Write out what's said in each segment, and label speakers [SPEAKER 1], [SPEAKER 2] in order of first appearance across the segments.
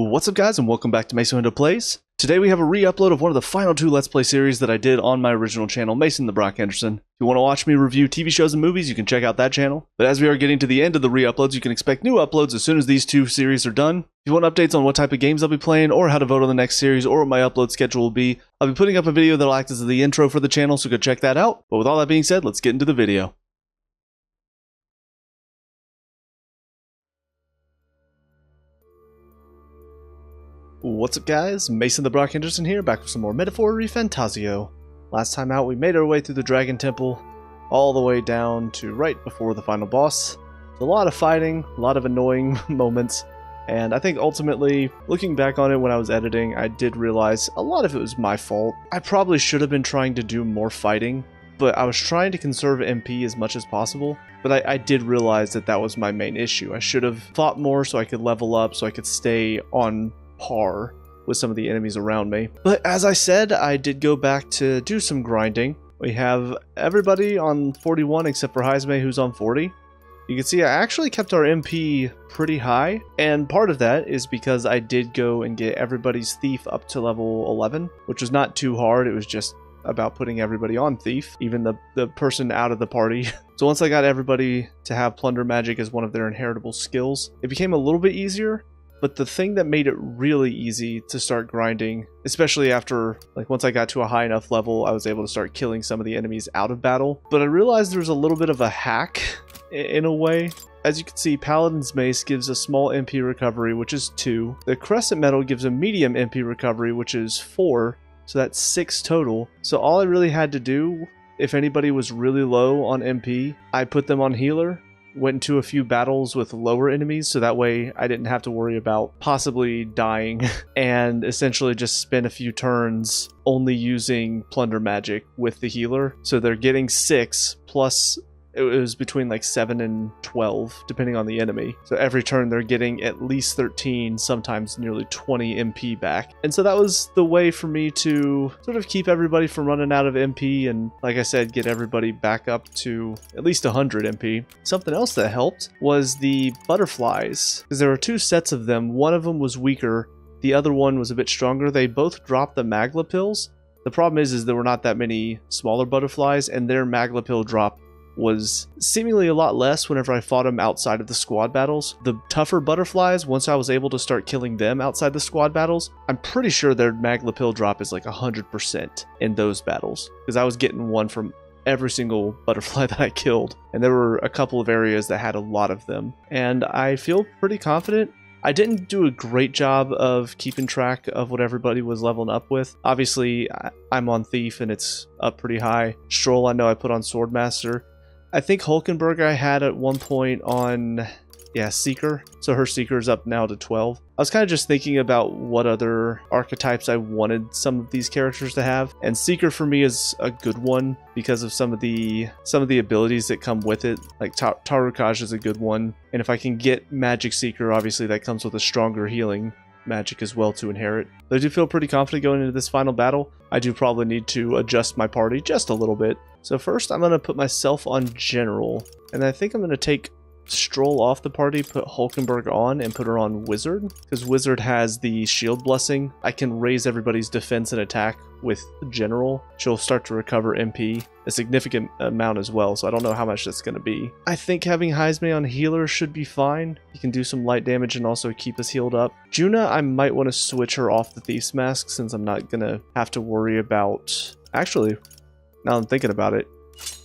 [SPEAKER 1] What's up guys, and welcome back to Maso Hendo Plays. Today we have a re-upload of one of the final two Let's Play series that I did on my original channel, Mason the Brock Henderson. If you want to watch me review TV shows and movies, you can check out that channel. But as we are getting to the end of the re-uploads, you can expect new uploads as soon as these two series are done. If you want updates on what type of games I'll be playing, or how to vote on the next series, or what my upload schedule will be, I'll be putting up a video that'll act as the intro for the channel, so go check that out. But with all that being said, let's get into the video. What's up guys, Mason the Brock Henderson here, back with some more Metaphor ReFantazio. Last time out we made our way through the Dragon Temple, all the way down to right before the final boss. A lot of fighting, a lot of annoying moments, and I think ultimately, looking back on it when I was editing, I did realize a lot of it was my fault. I probably should have been trying to do more fighting, but I was trying to conserve MP as much as possible. But I did realize that that was my main issue. I should have fought more so I could level up, so I could stay on par with some of the enemies around me. But as I said, I did go back to do some grinding. We have everybody on 41 except for Heisme, who's on 40. You can see I actually kept our MP pretty high, and part of that is because I did go and get everybody's Thief up to level 11, which was not too hard. It was just about putting everybody on Thief, even the person out of the party. So once I got everybody to have Plunder Magic as one of their inheritable skills, it became a little bit easier. But the thing that made it really easy to start grinding, especially after, like, once I got to a high enough level, I was able to start killing some of the enemies out of battle. But I realized there was a little bit of a hack in a way. As you can see, Paladin's Mace gives a small MP recovery, which is 2. The Crescent Medal gives a medium MP recovery, which is 4. So that's 6 total. So all I really had to do, if anybody was really low on MP, I put them on healer. Went into a few battles with lower enemies, so that way I didn't have to worry about possibly dying, and essentially just spend a few turns only using Plunder Magic with the healer. So they're getting 6, plus it was between like 7 and 12, depending on the enemy. So every turn they're getting at least 13, sometimes nearly 20 MP back. And so that was the way for me to sort of keep everybody from running out of MP, and like I said, get everybody back up to at least 100 MP. Something else that helped was the butterflies, because there were 2 sets of them. One of them was weaker, the other one was a bit stronger. They both dropped the Magla pills. The problem is there were not that many smaller butterflies, and their Magla pill drop was seemingly a lot less whenever I fought them outside of the squad battles. The tougher butterflies, once I was able to start killing them outside the squad battles, I'm pretty sure their Magla pill drop is like 100% in those battles, because I was getting one from every single butterfly that I killed, and there were a couple of areas that had a lot of them, and I feel pretty confident. I didn't do a great job of keeping track of what everybody was leveling up with. Obviously, I'm on Thief and it's up pretty high. Stroll, I know I put on Swordmaster. I think Hulkenberg I had at one point on, Seeker. So her Seeker is up now to 12. I was kind of just thinking about what other archetypes I wanted some of these characters to have. And Seeker for me is a good one because of some of the abilities that come with it. Like Tarukaj is a good one. And if I can get Magic Seeker, obviously that comes with a stronger healing magic as well to inherit. But I do feel pretty confident going into this final battle. I do probably need to adjust my party just a little bit. So first I'm going to put myself on General, and I think I'm going to take Stroll off the party, put Hulkenberg on, and put her on Wizard, because Wizard has the shield blessing. I can raise everybody's defense and attack with General. She'll start to recover MP, a significant amount as well, so I don't know how much that's going to be. I think having Heisme on healer should be fine. He can do some light damage and also keep us healed up. Juna, I might want to switch her off the Thief's Mask, since I'm not going to have to worry about... Actually, now I'm thinking about it,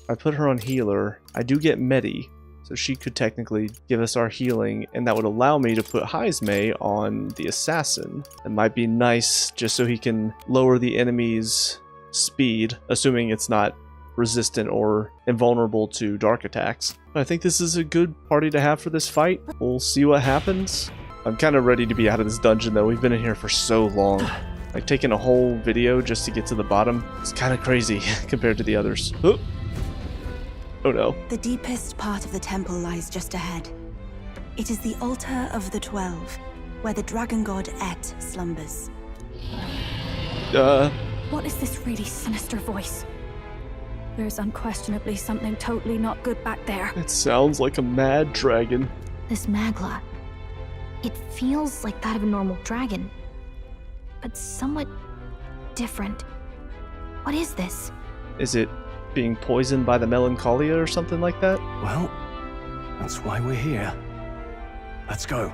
[SPEAKER 1] I put her on healer. I do get Medi, so she could technically give us our healing, and that would allow me to put Heisme on the Assassin. It might be nice just so he can lower the enemy's speed, assuming it's not resistant or invulnerable to dark attacks. But I think this is a good party to have for this fight. We'll see what happens. I'm kind of ready to be out of this dungeon though. We've been in here for so long. Like, taking a whole video just to get to the bottom, it's kind of crazy compared to the others. Oh. Oh no.
[SPEAKER 2] The deepest part of the temple lies just ahead. It is the altar of the 12, where the dragon god Et slumbers.
[SPEAKER 3] What is this really sinister voice? There's unquestionably something totally not good back there.
[SPEAKER 1] It sounds like a mad dragon.
[SPEAKER 3] This Magla. It feels like that of a normal dragon, but somewhat different. What is this?
[SPEAKER 1] Is it being poisoned by the melancholia or something like that?
[SPEAKER 4] Well, that's why we're here. Let's go.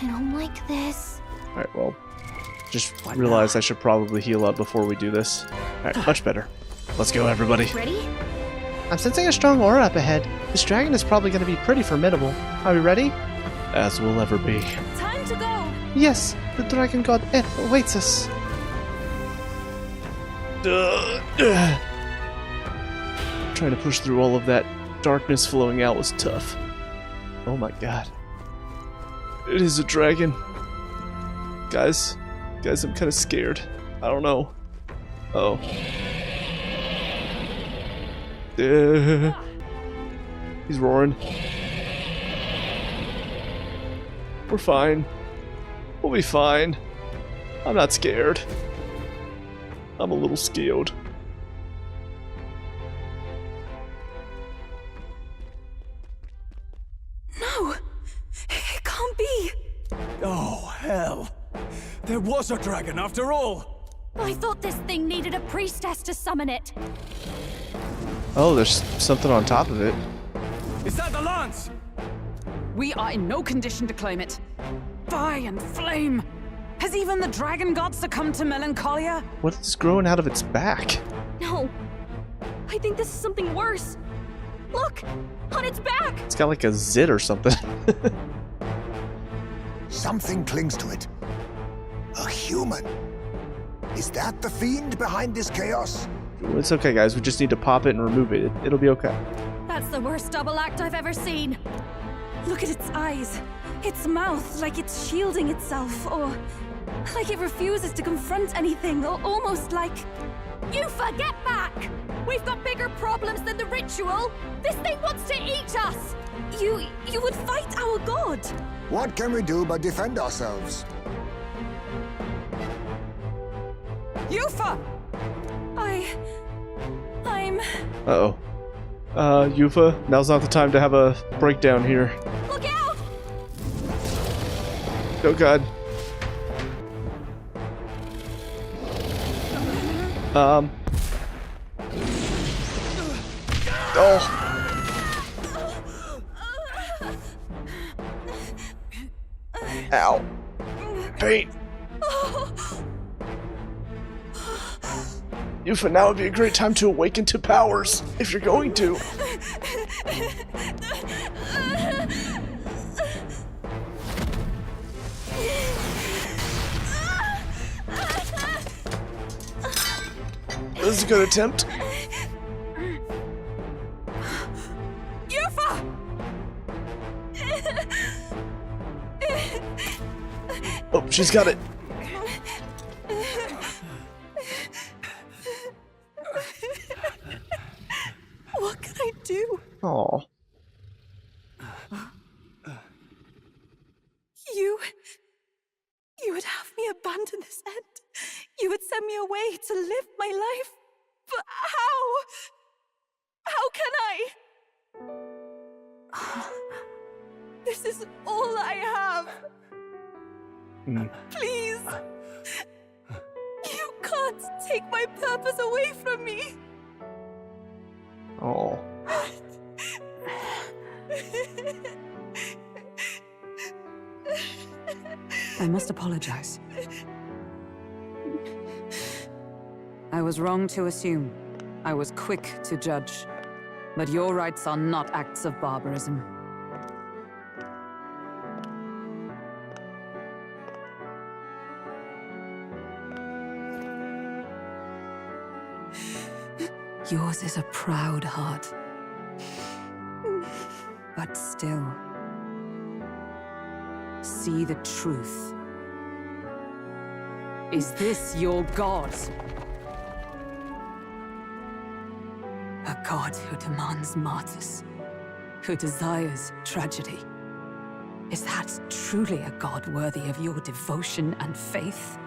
[SPEAKER 3] I don't like this.
[SPEAKER 1] Alright, well, just realized I should probably heal up before we do this. Alright, much better. Let's go, everybody.
[SPEAKER 3] Ready?
[SPEAKER 1] I'm sensing a strong aura up ahead. This dragon is probably going to be pretty formidable. Are we ready? As we'll ever be.
[SPEAKER 2] Time to go!
[SPEAKER 1] Yes, the dragon god Et awaits us. Trying to push through all of that darkness flowing out was tough. Oh my god. It is a dragon. Guys, I'm kind of scared. I don't know. Oh. He's roaring. We're fine. We'll be fine. I'm not scared. I'm a little scared.
[SPEAKER 2] No! It can't be!
[SPEAKER 4] Oh, hell. There was a dragon after all.
[SPEAKER 3] I thought this thing needed a priestess to summon it.
[SPEAKER 1] Oh, there's something on top of it.
[SPEAKER 4] Is that the lance?
[SPEAKER 5] We are in no condition to claim it. Fire and flame! Has even the dragon god succumbed to melancholia?
[SPEAKER 1] What is growing out of its back?
[SPEAKER 3] No. I think this is something worse. Look! On its back!
[SPEAKER 1] It's got like a zit or something.
[SPEAKER 6] Something clings to it. A human. Is that the fiend behind this chaos?
[SPEAKER 1] It's okay, guys. We just need to pop it and remove it. It'll be okay.
[SPEAKER 3] That's the worst double act I've ever seen.
[SPEAKER 2] Look at its eyes. Its mouth, like it's shielding itself, or like it refuses to confront anything, or almost like...
[SPEAKER 3] Yufa, get back! We've got bigger problems than the ritual! This thing wants to eat us!
[SPEAKER 2] You would fight our god!
[SPEAKER 6] What can we do but defend ourselves?
[SPEAKER 5] Yufa!
[SPEAKER 2] I'm...
[SPEAKER 1] Uh-oh. Yufa, now's not the time to have a breakdown here.
[SPEAKER 3] Look out!
[SPEAKER 1] Oh god. Oh. Ow. Pain. Yufa, now would be a great time to awaken to powers, if you're going to. This is a good attempt.
[SPEAKER 2] Yufa!
[SPEAKER 1] Oh, she's got it.
[SPEAKER 2] What can I do?
[SPEAKER 1] Aw.
[SPEAKER 2] You would have me abandon this end. You would send me away to live my life. But how? How can I? This is all I have. Please. You can't take my purpose away from me.
[SPEAKER 1] Oh.
[SPEAKER 5] I must apologize. I was wrong to assume. I was quick to judge. But your rites are not acts of barbarism. Yours is a proud heart. But still, see the truth. Is this your god? A god who demands martyrs, who desires tragedy. Is that truly a god worthy of your devotion and faith?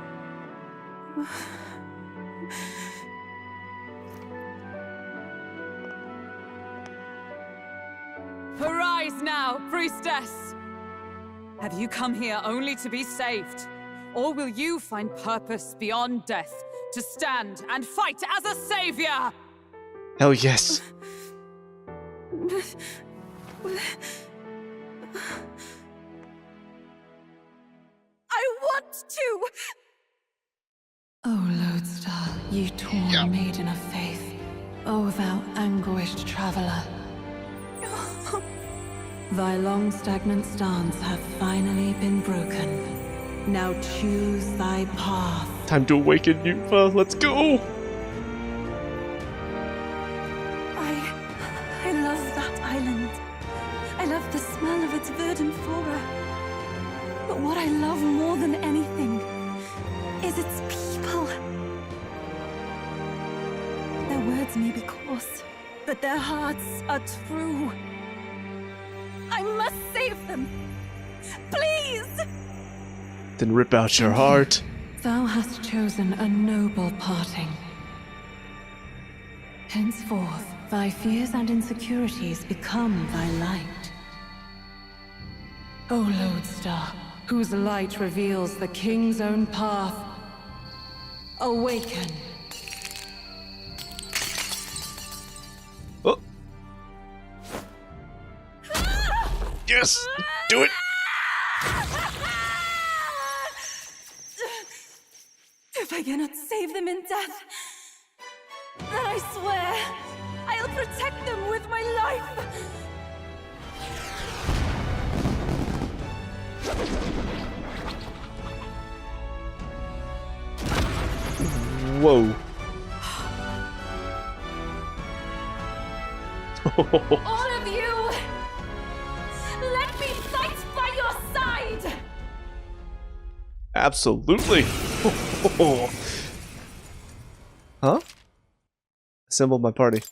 [SPEAKER 5] Arise now, priestess! Have you come here only to be saved? Or will you find purpose beyond death, to stand and fight as a savior?
[SPEAKER 1] Hell yes.
[SPEAKER 2] I want to!
[SPEAKER 5] O Lodestar, you torn maiden of faith, O thou anguished traveler. Thy long stagnant stance hath finally been broken. Now choose thy path.
[SPEAKER 1] Time to awaken, Yufa. Let's go.
[SPEAKER 2] I love that island. I love the smell of its verdant flora. But what I love more than anything is its people. Their words may be coarse, but their hearts are true. I must save them. Please!
[SPEAKER 1] Then rip out your heart.
[SPEAKER 5] Thou hast chosen a noble parting. Henceforth, thy fears and insecurities become thy light. O Lodestar, whose light reveals the king's own path, awaken.
[SPEAKER 1] Oh. Yes! Do it!
[SPEAKER 2] If I cannot save them in death, then I swear I'll protect them with my life.
[SPEAKER 1] Whoa.
[SPEAKER 2] All of you, let me fight by your side.
[SPEAKER 1] Absolutely. Huh? Assemble my party.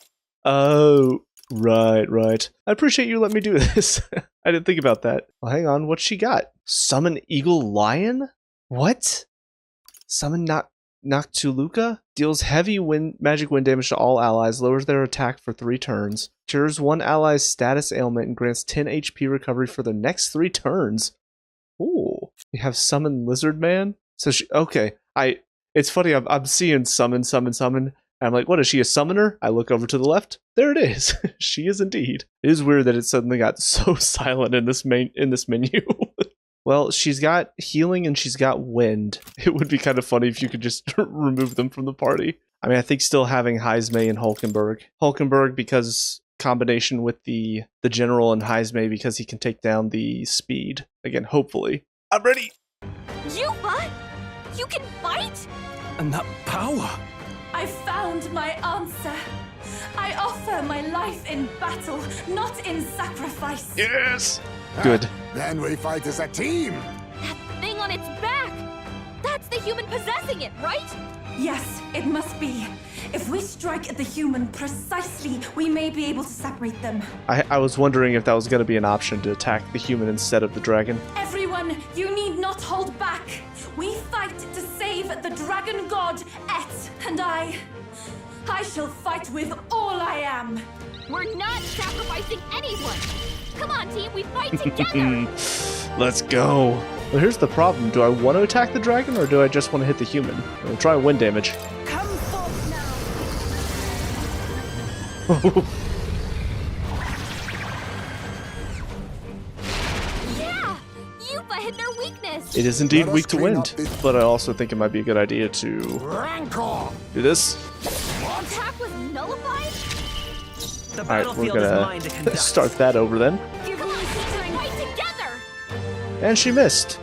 [SPEAKER 1] Oh, right. I appreciate you letting me do this. I didn't think about that. Well, hang on. What's she got? Summon Eagle Lion? What? Summon Noctuluca? Deals heavy magic wind damage to all allies, lowers their attack for 3 turns, cures one ally's status ailment, and grants 10 HP recovery for the next 3 turns. Ooh. We have Summon Lizard Man? So she, okay. It's funny, I'm seeing summon. And I'm like, what is she, a summoner? I look over to the left. There it is. She is indeed. It is weird that it suddenly got so silent in this menu. Well, she's got healing and she's got wind. It would be kind of funny if you could just remove them from the party. I mean, I think still having Heismay and Hulkenberg. Hulkenberg because combination with the general and Heismay because he can take down the speed. Again, hopefully. I'm ready!
[SPEAKER 3] Yufa! You can fight?
[SPEAKER 4] And that power!
[SPEAKER 2] I found my answer. I offer my life in battle, not in sacrifice.
[SPEAKER 1] Yes! Good.
[SPEAKER 6] Then we fight as a team.
[SPEAKER 3] That thing on its back! That's the human possessing it, right?
[SPEAKER 2] Yes, it must be. If we strike at the human precisely, we may be able to separate them.
[SPEAKER 1] I was wondering if that was going to be an option to attack the human instead of the dragon.
[SPEAKER 2] Everyone, you need not hold back. We fight to save the dragon god, Et, and I shall fight with all I am.
[SPEAKER 3] We're not sacrificing anyone! Come on, team, we fight together!
[SPEAKER 1] Let's go. Well, here's the problem. Do I want to attack the dragon, or do I just want to hit the human? I'll try wind damage.
[SPEAKER 2] Come forth now.
[SPEAKER 3] Yeah! Yufa hit their weakness!
[SPEAKER 1] It is indeed
[SPEAKER 6] Let us
[SPEAKER 1] weak to
[SPEAKER 6] clean
[SPEAKER 1] wind,
[SPEAKER 6] up this-
[SPEAKER 1] but I also think it might be a good idea to
[SPEAKER 6] Rancor!
[SPEAKER 1] do this.
[SPEAKER 3] Attack was nullified?
[SPEAKER 7] The
[SPEAKER 1] Alright, we're
[SPEAKER 7] battlefield is mine to
[SPEAKER 1] gonna
[SPEAKER 7] conduct.
[SPEAKER 1] start that over then.
[SPEAKER 3] Come on, team, fight together!
[SPEAKER 1] And she missed.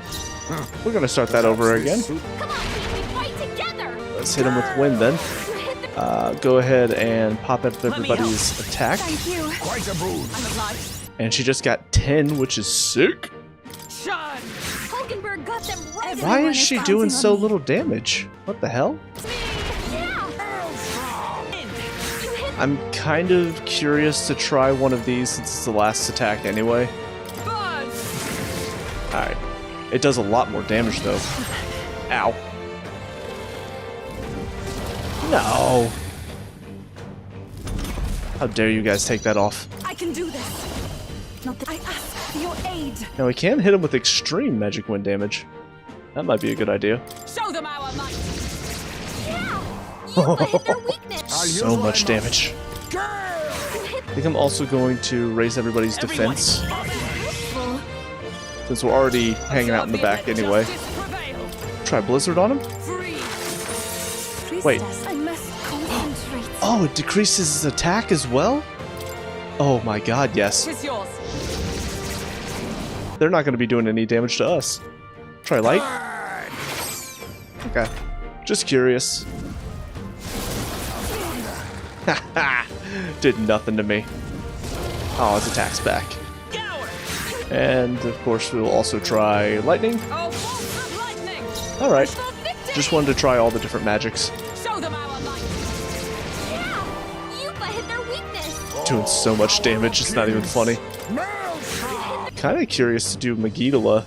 [SPEAKER 1] We're gonna start that over again.
[SPEAKER 3] Come on, team, we fight together!
[SPEAKER 1] Let's hit him with wind then. Go ahead and pop up everybody's attack.
[SPEAKER 2] Thank you.
[SPEAKER 6] Quite a brood.
[SPEAKER 5] I'm obliged.
[SPEAKER 1] And she just got 10, which is sick.
[SPEAKER 5] Shun!
[SPEAKER 3] Hulkenberg got them right
[SPEAKER 2] Everyone
[SPEAKER 1] Why
[SPEAKER 2] is
[SPEAKER 1] is she
[SPEAKER 2] counting
[SPEAKER 1] doing
[SPEAKER 2] on
[SPEAKER 1] so
[SPEAKER 2] me.
[SPEAKER 1] little damage? What the hell?
[SPEAKER 3] Yeah! You hit
[SPEAKER 1] I'm kind of curious to try one of these since it's the last attack anyway.
[SPEAKER 5] Buzz!
[SPEAKER 1] Alright. It does a lot more damage though. Ow. No. How dare you guys take that off?
[SPEAKER 2] I can do this. Not that I ask to your aid.
[SPEAKER 1] Now we can hit him with extreme magic wind damage. That might be a good idea.
[SPEAKER 5] Show them our might.
[SPEAKER 3] Yeah! You hit their weakness!
[SPEAKER 1] So much damage. I think I'm also going to raise everybody's defense, since we're already hanging out in the back anyway. Try Blizzard on him? Wait.
[SPEAKER 2] Priestess, I must concentrate.
[SPEAKER 1] Oh, it decreases his attack as well? Oh my god, yes.
[SPEAKER 5] Tis yours.
[SPEAKER 1] They're not going to be doing any damage to us. Try light? Okay. Just curious. Haha! Did nothing to me. Oh, his attack's back. And of course we will also try lightning.
[SPEAKER 5] Oh, bolts of lightning.
[SPEAKER 1] Alright. Just wanted to try all the different magics.
[SPEAKER 5] Show them our might.
[SPEAKER 3] Yeah! You hit their weakness!
[SPEAKER 1] Doing so much damage, it's not even funny. Kinda curious to do Megidala.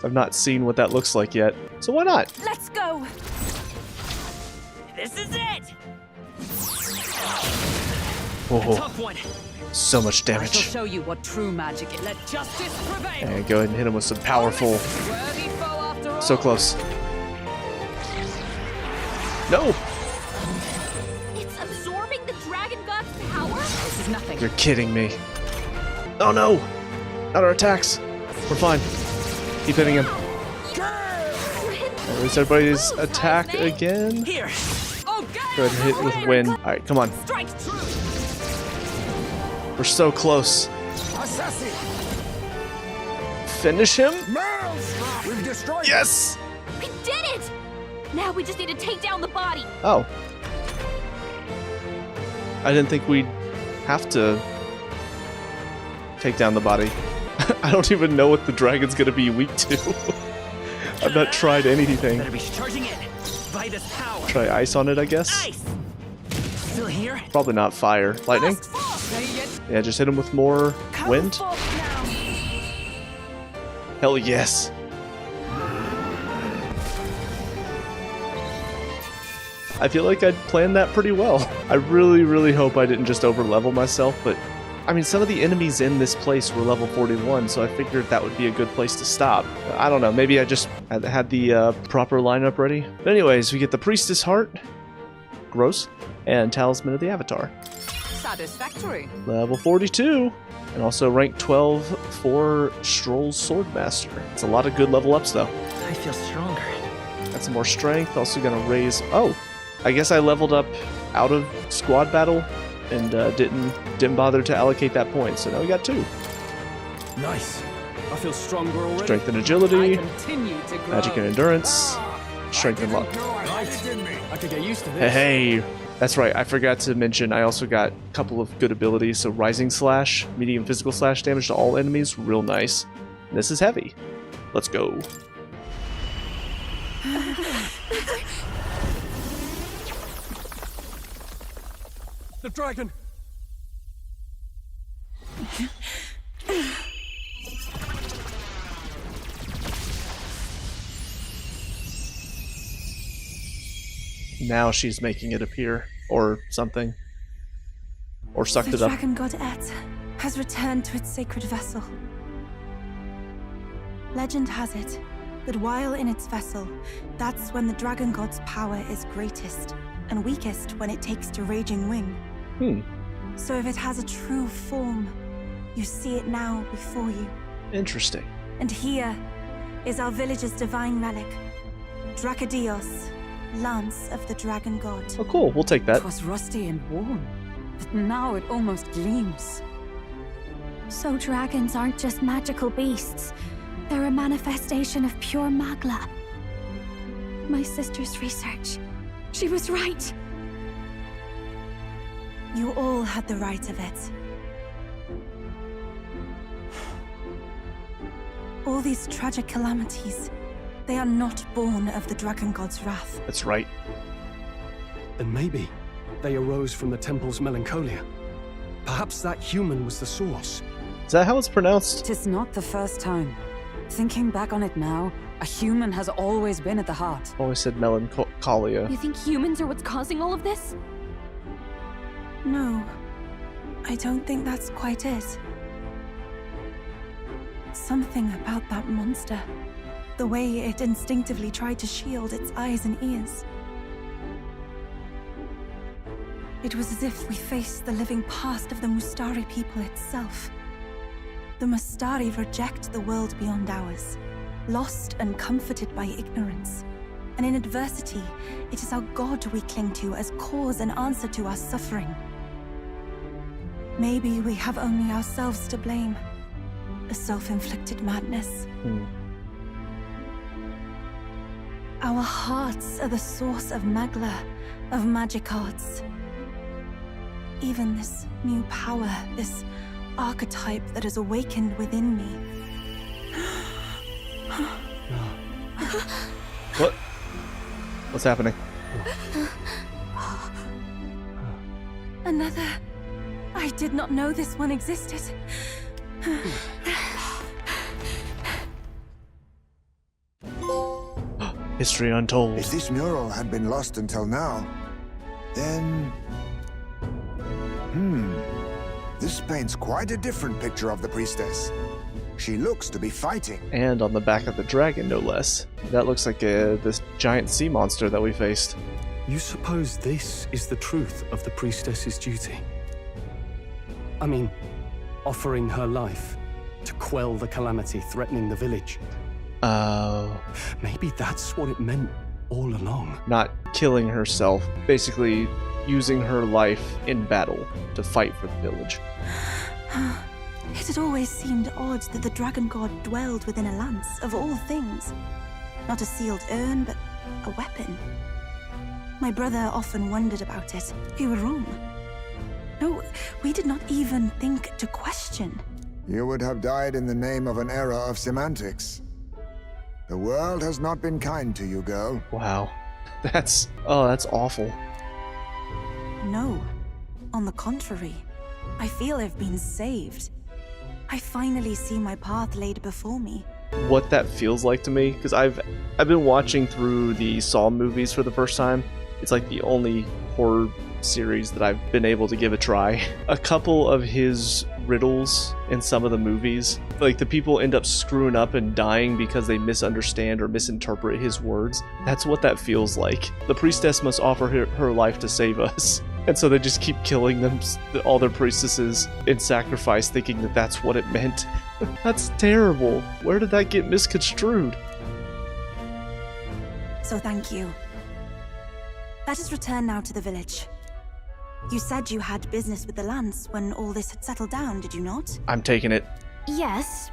[SPEAKER 1] I've not seen what that looks like yet. So why not?
[SPEAKER 2] Let's go.
[SPEAKER 7] This is it.
[SPEAKER 1] Whoa,
[SPEAKER 7] Tough one.
[SPEAKER 1] so much
[SPEAKER 5] I shall
[SPEAKER 1] damage.
[SPEAKER 5] show you what true magic is.
[SPEAKER 7] Let justice prevail.
[SPEAKER 1] And go ahead and hit him with some powerful.
[SPEAKER 5] Worthy foe after all.
[SPEAKER 1] So close. No!
[SPEAKER 3] It's absorbing the dragon god's power?
[SPEAKER 5] This is nothing.
[SPEAKER 1] You're kidding me. Oh no! Not our attacks. We're fine. Keep hitting him. Raise everybody's attack again.
[SPEAKER 7] Here.
[SPEAKER 5] Oh,
[SPEAKER 1] Go ahead and hit with wind. Alright, come on.
[SPEAKER 5] Strike true.
[SPEAKER 1] We're so close.
[SPEAKER 6] Assassin!
[SPEAKER 1] Finish him?
[SPEAKER 6] We've destroyed
[SPEAKER 1] Yes!
[SPEAKER 3] We did it! Now we just need to take down the body.
[SPEAKER 1] Oh. I didn't think we'd have to take down the body. I don't even know what the dragon's gonna be weak to. I've not tried anything.
[SPEAKER 7] Better be charging in. Vitus power.
[SPEAKER 1] Try ice on it, I guess?
[SPEAKER 7] Ice. Still here?
[SPEAKER 1] Probably not fire. Lightning?
[SPEAKER 5] Say it.
[SPEAKER 1] Yeah, just hit him with more wind.
[SPEAKER 2] Forth now.
[SPEAKER 1] Hell yes. I feel like I'd planned that pretty well. I really, really hope I didn't just over-level myself, but I mean, some of the enemies in this place were level 41, so I figured that would be a good place to stop. I don't know, maybe I just had the proper lineup ready. But anyways, we get the Priestess Heart, gross, and Talisman of the Avatar.
[SPEAKER 5] Satisfactory.
[SPEAKER 1] Level 42, and also rank 12 for Stroll's Swordmaster. It's a lot of good level ups, though.
[SPEAKER 7] I feel stronger.
[SPEAKER 1] Got some more strength, also gonna raise... Oh, I guess I leveled up out of squad battle and didn't bother to allocate that point, so now we got 2.
[SPEAKER 4] Nice. I feel stronger already.
[SPEAKER 1] Strength and
[SPEAKER 5] I
[SPEAKER 1] agility,
[SPEAKER 5] continue to grow.
[SPEAKER 1] magic and endurance, strength and luck.
[SPEAKER 4] I could get used to this.
[SPEAKER 1] Hey, that's right, I forgot to mention I also got a couple of good abilities, so Rising Slash, medium physical slash damage to all enemies, real nice. And this is heavy. Let's go.
[SPEAKER 4] The dragon.
[SPEAKER 1] Now she's making it appear, or something. Or sucked
[SPEAKER 2] The
[SPEAKER 1] it up.
[SPEAKER 2] dragon god Et has returned to its sacred vessel. Legend has it that while in its vessel, that's when the dragon god's power is greatest and weakest when it takes to raging wing. So if it has a true form, you see it now before you.
[SPEAKER 1] Interesting.
[SPEAKER 2] And here is our village's divine relic, Drakodios, Lance of the Dragon God.
[SPEAKER 1] Oh cool, we'll take that.
[SPEAKER 5] It was rusty and worn, but now it almost gleams.
[SPEAKER 3] So dragons aren't just magical beasts. They're a manifestation of pure magla. My sister's research. She was right.
[SPEAKER 2] You all had the right of it. All these tragic calamities, they are not born of the Dragon God's wrath.
[SPEAKER 1] That's right.
[SPEAKER 4] And maybe they arose from the temple's melancholia. Perhaps that human was the source.
[SPEAKER 1] Is that how it's pronounced?
[SPEAKER 5] Tis not the first time. Thinking back on it now, a human has always been at the heart.
[SPEAKER 1] Always said melancholia.
[SPEAKER 3] You think humans are what's causing all of this?
[SPEAKER 2] No, I don't think that's quite it. Something about that monster. The way it instinctively tried to shield its eyes and ears. It was as if we faced the living past of the Mustari people itself. The Mustari reject the world beyond ours, lost and comforted by ignorance. And in adversity, it is our God we cling to as cause and answer to our suffering. Maybe we have only ourselves to blame. A self-inflicted madness. Our hearts are the source of Magla, of magic arts. Even this new power, this archetype that has awakened within me.
[SPEAKER 1] What? What's happening?
[SPEAKER 2] Another. I did not know this one existed.
[SPEAKER 1] History untold.
[SPEAKER 6] If this mural had been lost until now, then... This paints quite a different picture of the priestess. She looks to be fighting.
[SPEAKER 1] And on the back of the dragon, no less. That looks like this giant sea monster that we faced.
[SPEAKER 4] You suppose this is the truth of the priestess's duty? I mean, offering her life to quell the calamity threatening the village.
[SPEAKER 1] Oh.
[SPEAKER 4] Maybe that's what it meant all along.
[SPEAKER 1] Not killing herself. Basically using her life in battle to fight for the village.
[SPEAKER 2] It had always seemed odd that the dragon god dwelled within a lance, of all things. Not a sealed urn, but a weapon. My brother often wondered about it. We were wrong. No, we did not even think to question.
[SPEAKER 6] You would have died in the name of an era of semantics. The world has not been kind to you, girl.
[SPEAKER 1] Wow. That's awful.
[SPEAKER 2] No. On the contrary, I feel I've been saved. I finally see my path laid before me.
[SPEAKER 1] What that feels like to me, because I've been watching through the Saw movies for the first time. It's like the only horror series that I've been able to give a try. A couple of his riddles in some of the movies, like the people end up screwing up and dying because they misunderstand or misinterpret his words. That's what that feels like. The priestess must offer her life to save us. And so they just keep killing them, all their priestesses, in sacrifice, thinking that that's what it meant. That's terrible. Where did that get misconstrued?
[SPEAKER 2] So thank you. Let us return now to the village. You said you had business with the lance when all this had settled down, did you not?
[SPEAKER 1] I'm taking it.
[SPEAKER 3] Yes,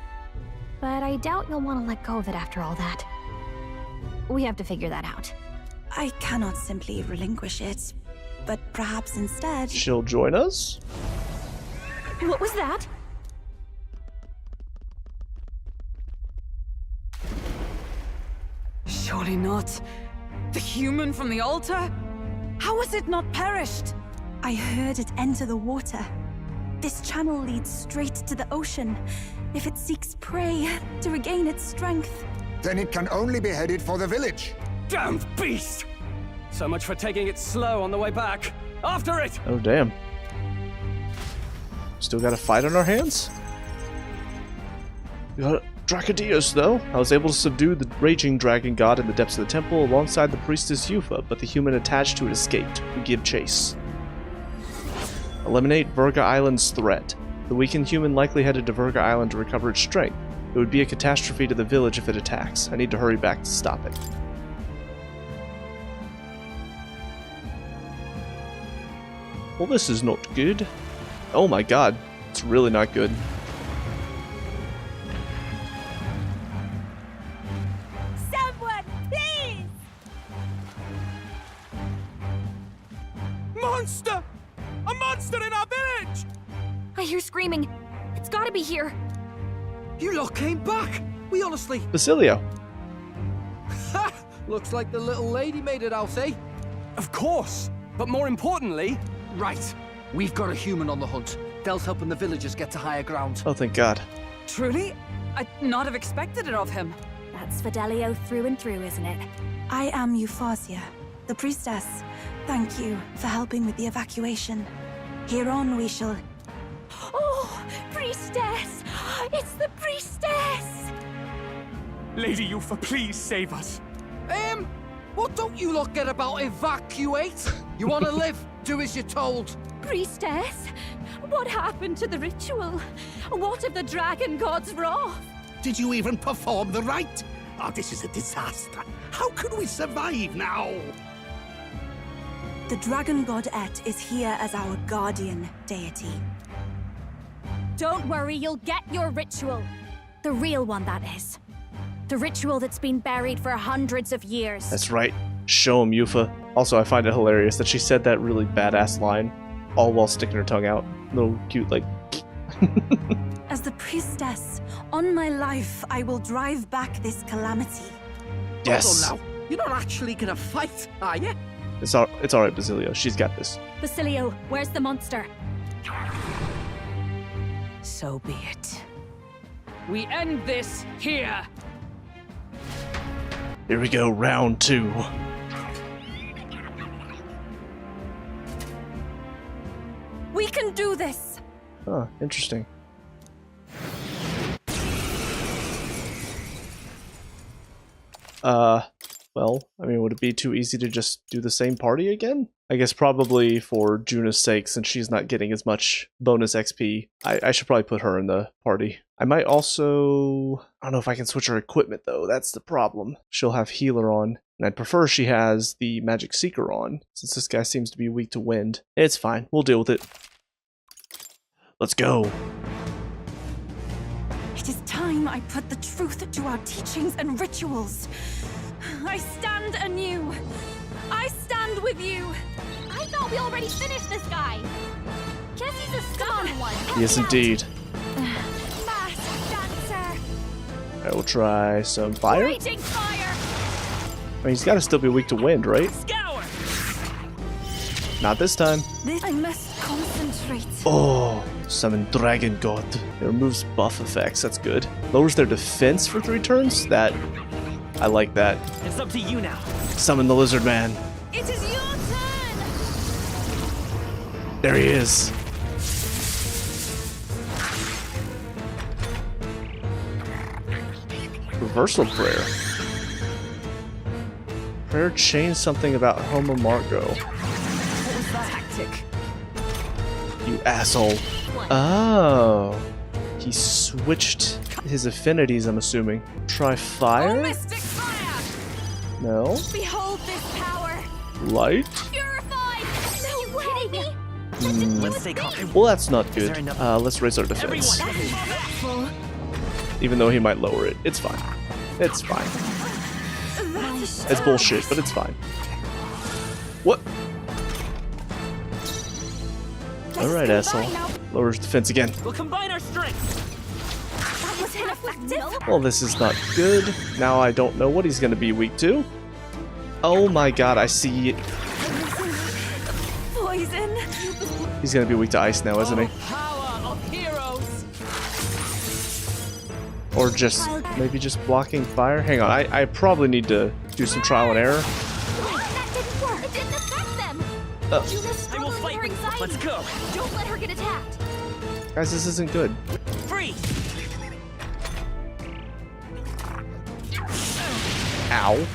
[SPEAKER 3] but I doubt you'll want to let go of it after all that. We have to figure that out.
[SPEAKER 2] I cannot simply relinquish it, but perhaps instead...
[SPEAKER 1] She'll join us?
[SPEAKER 3] What was that?
[SPEAKER 5] Surely not. The human from the altar? How has it not perished?
[SPEAKER 2] I heard it enter the water. This channel leads straight to the ocean. If it seeks prey to regain its strength...
[SPEAKER 6] Then it can only be headed for the village.
[SPEAKER 4] Damned beast! So much for taking it slow on the way back. After it!
[SPEAKER 1] Oh, damn. Still got a fight on our hands? We got Drakodios, though. I was able to subdue the raging dragon god in the depths of the temple alongside the priestess Yufa, but the human attached to it escaped. We give chase. Eliminate Virga Island's threat. The weakened human likely headed to Virga Island to recover its strength. It would be a catastrophe to the village if it attacks. I need to hurry back to stop it. Well, this is not good. Oh my god, it's really not good.
[SPEAKER 2] Someone, please!
[SPEAKER 8] Monster! A monster in our village!
[SPEAKER 3] I hear screaming. It's gotta be here.
[SPEAKER 8] You lot came back! We honestly...
[SPEAKER 1] Basilio.
[SPEAKER 8] Ha! Looks like the little lady made it out, eh?
[SPEAKER 4] Of course! But more importantly...
[SPEAKER 7] Right. We've got a human on the hunt. Del's helping the villagers get to higher ground.
[SPEAKER 1] Oh, thank god.
[SPEAKER 5] Truly? I'd not have expected it of him.
[SPEAKER 3] That's Fidelio through and through, isn't it?
[SPEAKER 2] I am Euphausia, the priestess. Thank you for helping with the evacuation. Hereon we shall...
[SPEAKER 3] Oh, priestess! It's the priestess!
[SPEAKER 4] Lady Yufa, please save us.
[SPEAKER 8] What don't you lot get about evacuate? You want to live? Do as you're told.
[SPEAKER 3] Priestess? What happened to the ritual? What of the dragon god's wrath?
[SPEAKER 9] Did you even perform the rite? Oh, this is a disaster. How can we survive now?
[SPEAKER 2] The dragon god Et is here as our guardian deity.
[SPEAKER 3] Don't worry, you'll get your ritual. The real one, that is. The ritual that's been buried for hundreds of years.
[SPEAKER 1] That's right. Show him, Yufa. Also, I find it hilarious that she said that really badass line, all while sticking her tongue out. Little cute, like...
[SPEAKER 2] As the priestess, on my life, I will drive back this calamity.
[SPEAKER 1] Yes.
[SPEAKER 7] Hold on now. You're not actually gonna fight, are you?
[SPEAKER 1] It's alright, Basilio. She's got this.
[SPEAKER 3] Basilio, where's the monster?
[SPEAKER 5] So be it.
[SPEAKER 8] We end this here.
[SPEAKER 1] Here we go, round 2.
[SPEAKER 2] We can do this!
[SPEAKER 1] Huh, interesting. Well, I mean, would it be too easy to just do the same party again? I guess probably for Juna's sake, since she's not getting as much bonus XP, I should probably put her in the party. I might also... I don't know if I can switch her equipment, though. That's the problem. She'll have healer on, and I'd prefer she has the magic seeker on, since this guy seems to be weak to wind. It's fine. We'll deal with it. Let's go.
[SPEAKER 2] It is time I put the truth to our teachings and rituals. I stand anew. I stand with you.
[SPEAKER 3] I thought we already finished this guy. Guess he's a stubborn one.
[SPEAKER 1] Yes, indeed.
[SPEAKER 3] Mass dancer.
[SPEAKER 1] I will try some fire.
[SPEAKER 3] Raging fire.
[SPEAKER 1] I mean, he's got to still be weak to wind, right?
[SPEAKER 3] Scour.
[SPEAKER 1] Not this time.
[SPEAKER 2] I must concentrate.
[SPEAKER 1] Oh, summon Dragon God. It removes buff effects, that's good. Lowers their defense for 3 turns? I like that.
[SPEAKER 10] It's up to you now.
[SPEAKER 1] Summon the Lizard Man.
[SPEAKER 3] It is your turn.
[SPEAKER 1] There he is. Reversal prayer. Prayer changed something about Homer Margot.
[SPEAKER 5] Tactic.
[SPEAKER 1] You asshole. Oh. He switched his affinities, I'm assuming. Try fire?
[SPEAKER 3] Mystic fire.
[SPEAKER 1] No.
[SPEAKER 3] Behold this power.
[SPEAKER 1] Light?
[SPEAKER 3] Purified. No way.
[SPEAKER 10] Let's stay calm.
[SPEAKER 1] Well, that's not
[SPEAKER 10] there
[SPEAKER 1] good.
[SPEAKER 10] enough-
[SPEAKER 1] Let's raise our defense.
[SPEAKER 10] Everyone.
[SPEAKER 1] Even though he might lower it. It's fine. It's fine. It's bullshit, but it's fine. What? Alright, asshole. Lowers defense again.
[SPEAKER 10] We'll combine our strength.
[SPEAKER 3] That was ineffective.
[SPEAKER 1] Well, this is not good. Now I don't know what he's going to be weak to. Oh my god, I see it.
[SPEAKER 2] Poison.
[SPEAKER 1] He's going to be weak to ice now, isn't he?
[SPEAKER 8] Power of heroes.
[SPEAKER 1] Or just, maybe just blocking fire? Hang on, I probably need to do some trial and error.
[SPEAKER 3] That didn't work. It didn't affect them. Juna's
[SPEAKER 10] I will
[SPEAKER 3] struggling with
[SPEAKER 10] fight
[SPEAKER 3] her
[SPEAKER 10] with you.
[SPEAKER 3] anxiety.
[SPEAKER 10] Let's go.
[SPEAKER 3] Don't let her get attacked.
[SPEAKER 1] Guys, this isn't good.
[SPEAKER 10] Freeze.
[SPEAKER 1] Ow.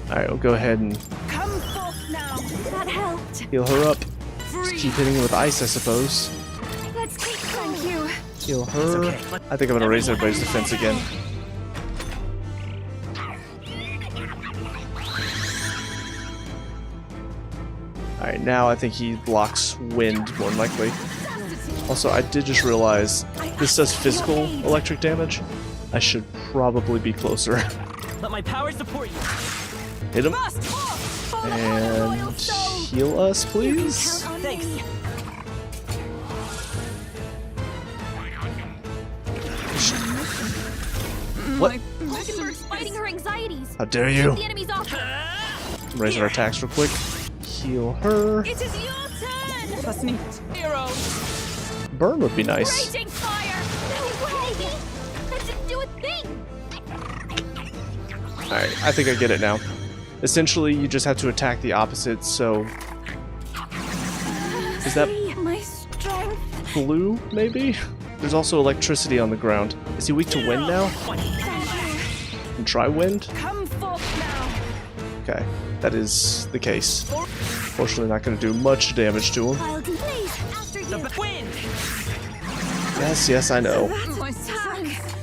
[SPEAKER 1] Alright, we'll go ahead and
[SPEAKER 3] Come forth now. That helped.
[SPEAKER 1] heal her up. Just keep hitting her with ice, I suppose.
[SPEAKER 3] Let's keep. Thank you.
[SPEAKER 1] Heal her.
[SPEAKER 10] okay.
[SPEAKER 1] I think I'm gonna raise everybody's defense again. Alright, now I think he blocks wind more than likely. Also, I did just realize this does physical electric damage. I should probably be closer.
[SPEAKER 10] Let my power support you.
[SPEAKER 1] Hit him.
[SPEAKER 3] Must fall.
[SPEAKER 1] And heal us, please.
[SPEAKER 3] Count on
[SPEAKER 10] Thanks.
[SPEAKER 3] me.
[SPEAKER 1] What?
[SPEAKER 3] Dragonbird's fighting her anxieties.
[SPEAKER 1] How dare you?
[SPEAKER 3] The enemy's off.
[SPEAKER 1] Raise our attacks real quick. Heal her.
[SPEAKER 3] It is your turn.
[SPEAKER 5] Trust me.
[SPEAKER 8] Heroes.
[SPEAKER 1] Burn would be nice.
[SPEAKER 3] Raging fire. No way. That didn't do a thing.
[SPEAKER 1] Alright, I think I get it now. Essentially, you just have to attack the opposite, so... Is that...
[SPEAKER 2] My strength
[SPEAKER 1] blue, maybe? There's also electricity on the ground. Is he weak to wind now? And try wind?
[SPEAKER 10] Come forth now.
[SPEAKER 1] Okay, that is the case. Fortunately not going to do much damage to him.
[SPEAKER 3] I'll please after you.
[SPEAKER 10] The wind.
[SPEAKER 1] Yes, I know.
[SPEAKER 5] My strength.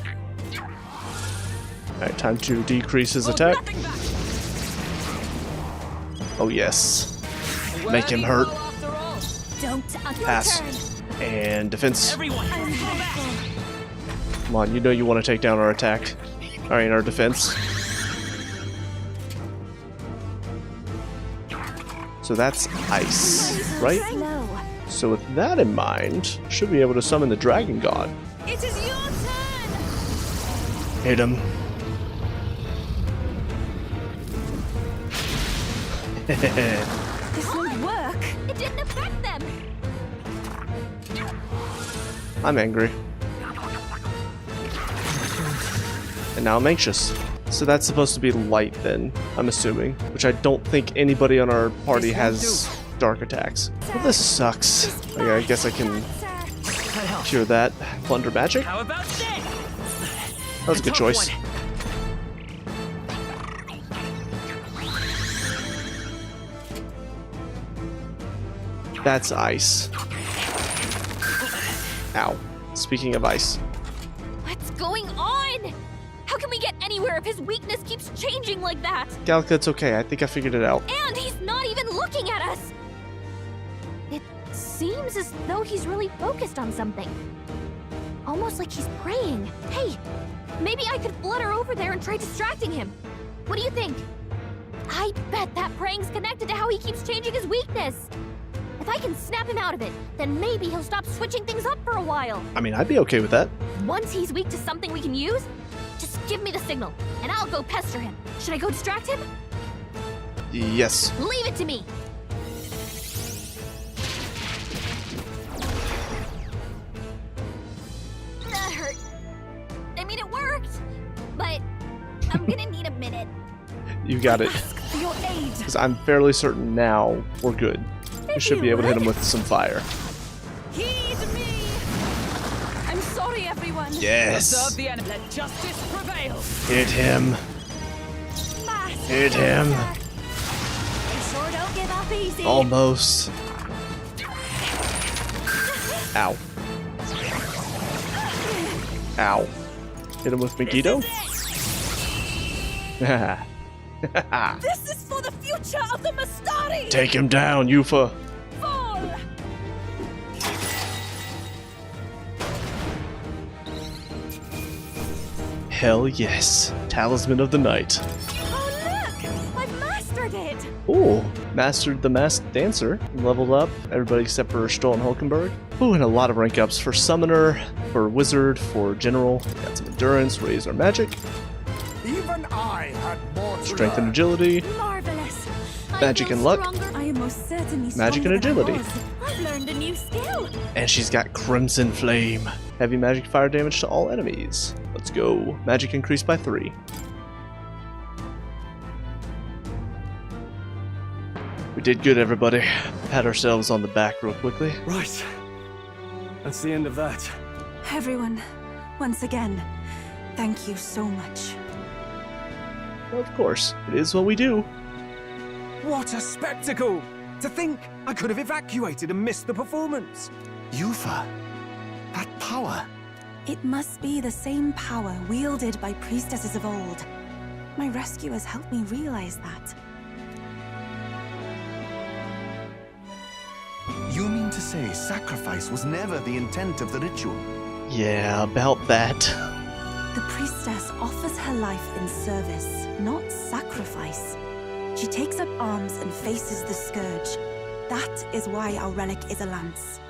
[SPEAKER 1] Alright, time to decrease his attack.
[SPEAKER 10] Nothing back.
[SPEAKER 1] Oh yes. Make him hurt.
[SPEAKER 3] Don't
[SPEAKER 1] Pass. And defense.
[SPEAKER 10] Everyone.
[SPEAKER 1] Come on, you know you want to take down our attack. Alright, our defense. So that's ice, right?
[SPEAKER 3] No.
[SPEAKER 1] So with that in mind, should be able to summon the Dragon God.
[SPEAKER 3] It is your turn.
[SPEAKER 1] Hit him.
[SPEAKER 3] This won't work. It didn't affect them.
[SPEAKER 1] I'm angry. And now I'm anxious. So that's supposed to be light then, I'm assuming. Which I don't think anybody on our party has dark attacks. Well, this sucks. Okay, I guess I can cure that. Plunder magic?
[SPEAKER 10] How about this?
[SPEAKER 1] That was a good choice. That's ice. Ow. Speaking of ice.
[SPEAKER 3] What's going on? How can we get anywhere if his weakness keeps changing like that?
[SPEAKER 1] Galka, it's okay. I think I figured it out.
[SPEAKER 3] And he's not even looking at us. It seems as though he's really focused on something. Almost like he's praying. Hey, maybe I could flutter over there and try distracting him. What do you think? I bet that praying's connected to how he keeps changing his weakness. If I can snap him out of it, then maybe he'll stop switching things up for a while.
[SPEAKER 1] I mean, I'd be okay with that.
[SPEAKER 3] Once he's weak to something we can use, just give me the signal, and I'll go pester him. Should I go distract him?
[SPEAKER 1] Yes.
[SPEAKER 3] Leave it to me. That hurt. I mean, it worked, but I'm gonna need a minute.
[SPEAKER 1] You got it.
[SPEAKER 3] For your aid.
[SPEAKER 1] Because I'm fairly certain now we're good. We should be able to hit him with some fire.
[SPEAKER 5] Heed me! I'm sorry, everyone.
[SPEAKER 1] Yes.
[SPEAKER 10] Observe the enemy. Let justice prevail.
[SPEAKER 1] Hit him. Hit him.
[SPEAKER 3] Sure don't give up easy.
[SPEAKER 1] Almost. Ow. Ow. Hit him with Megiddo.
[SPEAKER 5] This is for the future of the Mastari!
[SPEAKER 1] Take him down, Yufa.
[SPEAKER 5] Fall!
[SPEAKER 1] Hell yes. Talisman of the Night.
[SPEAKER 3] Oh look! I've mastered it!
[SPEAKER 1] Ooh, mastered the Masked Dancer. Leveled up. Everybody except for Stoll and Hulkenberg. Ooh, and a lot of rank ups for Summoner, for Wizard, for General. Got some Endurance, raise our magic.
[SPEAKER 6] Even I had more to
[SPEAKER 1] Strength and
[SPEAKER 6] learn.
[SPEAKER 1] Agility.
[SPEAKER 3] Marvelous!
[SPEAKER 1] Magic and luck.
[SPEAKER 2] I am most certainly
[SPEAKER 1] Magic and
[SPEAKER 2] stronger than I
[SPEAKER 1] agility.
[SPEAKER 2] was.
[SPEAKER 3] I've learned a new skill!
[SPEAKER 1] And she's got Crimson Flame. Heavy magic fire damage to all enemies. Let's go. Magic increased by 3. We did good, everybody. Pat ourselves on the back real quickly.
[SPEAKER 4] Right. That's the end of that.
[SPEAKER 2] Everyone, once again, thank you so much.
[SPEAKER 1] Of course, it is what we do.
[SPEAKER 9] What a spectacle! To think I could have evacuated and missed the performance.
[SPEAKER 6] Yufa, that power.
[SPEAKER 2] It must be the same power wielded by priestesses of old. My rescuers helped me realize that.
[SPEAKER 11] You mean to say sacrifice was never the intent of the ritual?
[SPEAKER 1] Yeah, about that.
[SPEAKER 2] The priestess offers her life in service, not sacrifice. She takes up arms and faces the scourge. That is why our relic is a lance.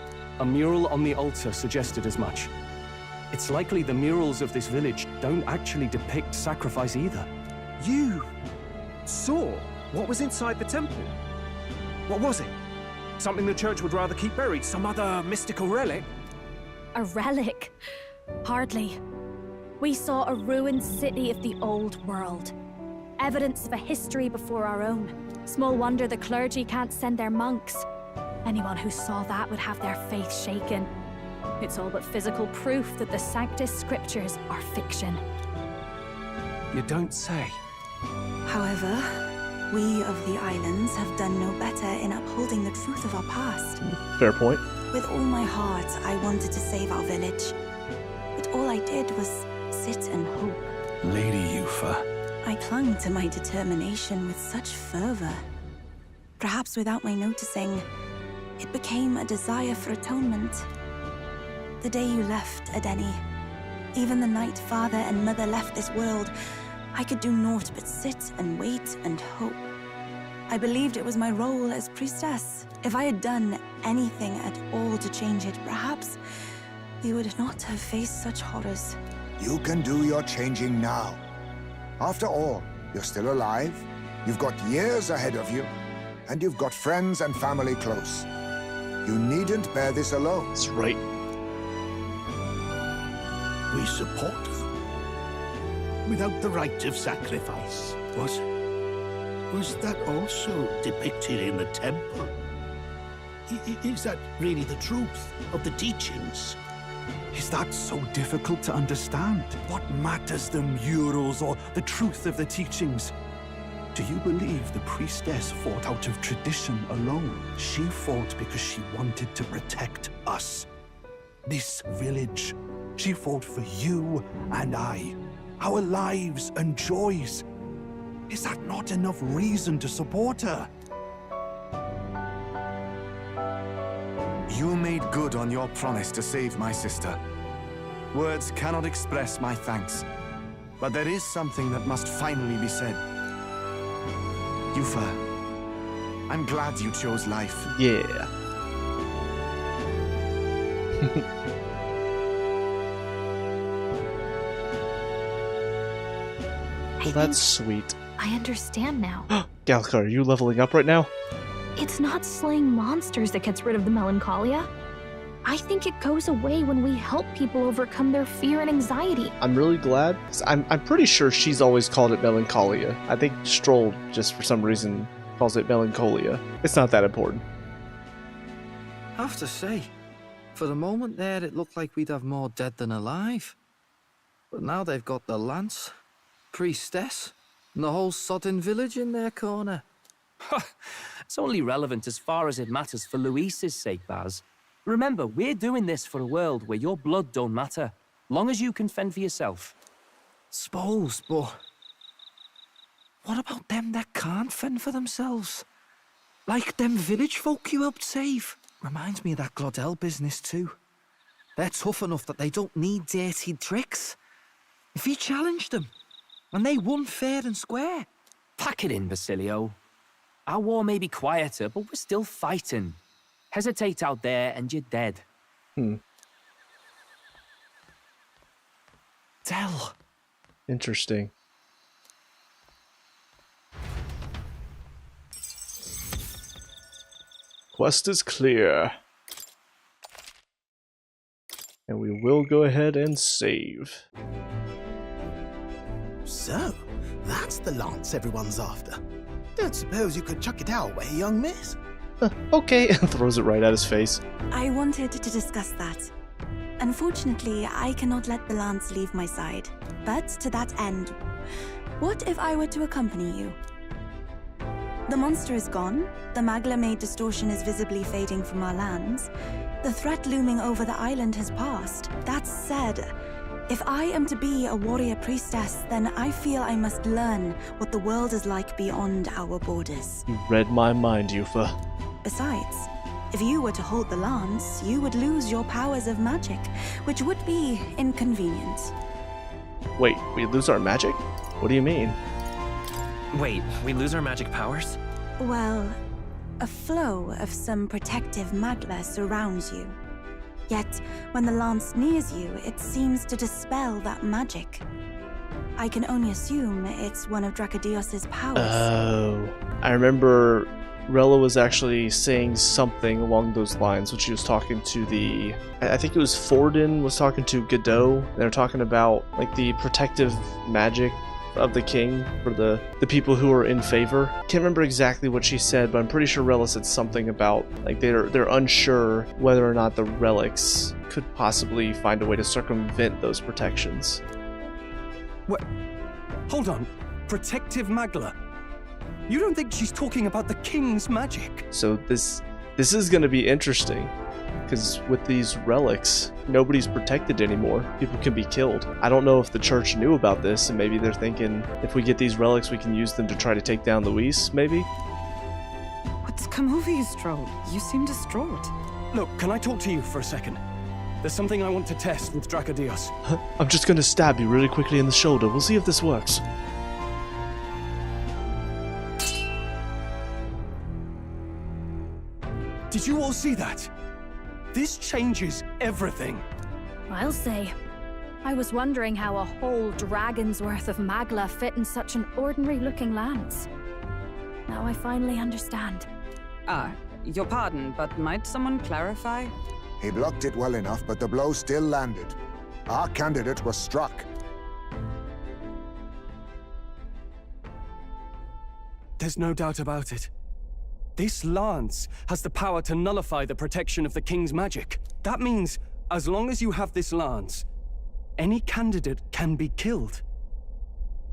[SPEAKER 4] A mural on the altar suggested as much. It's likely the murals of this village don't actually depict sacrifice either.
[SPEAKER 9] You saw what was inside the temple? What was it? Something the church would rather keep buried? Some other mystical relic?
[SPEAKER 3] A relic? Hardly. We saw a ruined city of the old world. Evidence of a history before our own. Small wonder the clergy can't send their monks. Anyone who saw that would have their faith shaken. It's all but physical proof that the Sanctus Scriptures are fiction.
[SPEAKER 9] You don't say.
[SPEAKER 2] However, we of the islands have done no better in upholding the truth of our past.
[SPEAKER 1] Fair point.
[SPEAKER 2] With all my heart, I wanted to save our village. But all I did was sit and hope.
[SPEAKER 11] Lady Yufa.
[SPEAKER 2] I clung to my determination with such fervor. Perhaps without my noticing, it became a desire for atonement. The day you left, Adeni, even the night father and mother left this world, I could do naught but sit and wait and hope. I believed it was my role as priestess. If I had done anything at all to change it, perhaps we would not have faced such horrors.
[SPEAKER 6] You can do your changing now. After all, you're still alive, you've got years ahead of you, and you've got friends and family close. You needn't bear this alone.
[SPEAKER 1] That's right.
[SPEAKER 12] We support her. Without the rite of sacrifice, was that also depicted in the temple? Is that really the truth of the teachings?
[SPEAKER 11] Is that so difficult to understand? What matters the murals or the truth of the teachings? Do you believe the priestess fought out of tradition alone? She fought because she wanted to protect us. This village. She fought for you and I. Our lives and joys. Is that not enough reason to support her? You made good on your promise to save my sister. Words cannot express my thanks. But there is something that must finally be said. Yufa, I'm glad you chose life.
[SPEAKER 1] Yeah. Well, that's sweet.
[SPEAKER 3] I understand now.
[SPEAKER 1] Galka, are you leveling up right now?
[SPEAKER 3] It's not slaying monsters that gets rid of the melancholia. I think it goes away when we help people overcome their fear and anxiety.
[SPEAKER 1] I'm really glad, 'cause I'm pretty sure she's always called it melancholia. I think Stroll, just for some reason, calls it melancholia. It's not that important.
[SPEAKER 8] I have to say, for the moment there, it looked like we'd have more dead than alive. But now they've got the lance, priestess, and the whole sodden village in their corner.
[SPEAKER 10] It's only relevant as far as it matters for Luis's sake, Baz. Remember, we're doing this for a world where your blood don't matter, long as you can fend for yourself.
[SPEAKER 8] Suppose, but what about them that can't fend for themselves? Like them village folk you helped save. Reminds me of that Glodell business too. They're tough enough that they don't need dirty tricks. If you challenged them, and they won fair and square.
[SPEAKER 10] Pack it in, Basilio. Our war may be quieter, but we're still fighting. Hesitate out there and you're dead.
[SPEAKER 8] Tell.
[SPEAKER 1] Interesting. Quest is clear. And we will go ahead and save.
[SPEAKER 12] So, that's the lance everyone's after. Don't suppose you could chuck it our way, young miss?
[SPEAKER 1] Okay, and throws it right at his face.
[SPEAKER 2] I wanted to discuss that. Unfortunately, I cannot let the lance leave my side. But to that end, what if I were to accompany you? The monster is gone, the Magla-made distortion is visibly fading from our lands, the threat looming over the island has passed. That said, if I am to be a warrior priestess, then I feel I must learn what the world is like beyond our borders.
[SPEAKER 1] You read my mind, Yufa.
[SPEAKER 2] Besides, if you were to hold the lance, you would lose your powers of magic, which would be inconvenient.
[SPEAKER 1] Wait, we lose our magic? What do you mean?
[SPEAKER 13] Wait, we lose our magic powers?
[SPEAKER 2] Well, a flow of some protective magla surrounds you. Yet, when the lance nears you, it seems to dispel that magic. I can only assume it's one of Drakodios' powers.
[SPEAKER 1] Oh. I remember Rella was actually saying something along those lines when she was talking to the... I think it was Forden was talking to Godot. They were talking about like the protective magic of the king for the people who are in favor. Can't remember exactly what she said, but I'm pretty sure Rella said something about like they're unsure whether or not the relics could possibly find a way to circumvent those protections.
[SPEAKER 4] What? Hold on. Protective Magla? You don't think she's talking about the king's magic?
[SPEAKER 1] So this is going to be interesting, because with these relics, nobody's protected anymore. People can be killed. I don't know if the church knew about this, and maybe they're thinking, if we get these relics, we can use them to try to take down Luis, maybe?
[SPEAKER 5] What's come over you, Stroll? You seem distraught.
[SPEAKER 4] Look, can I talk to you for a second? There's something I want to test with Drakodios.
[SPEAKER 1] I'm just going to stab you really quickly in the shoulder. We'll see if this works.
[SPEAKER 4] Did you all see that? This changes everything.
[SPEAKER 3] I'll say. I was wondering how a whole dragon's worth of Magla fit in such an ordinary-looking lance. Now I finally understand.
[SPEAKER 5] Your pardon, but might someone clarify?
[SPEAKER 6] He blocked it well enough, but the blow still landed. Our candidate was struck.
[SPEAKER 4] There's no doubt about it. This lance has the power to nullify the protection of the king's magic. That means, as long as you have this lance, any candidate can be killed.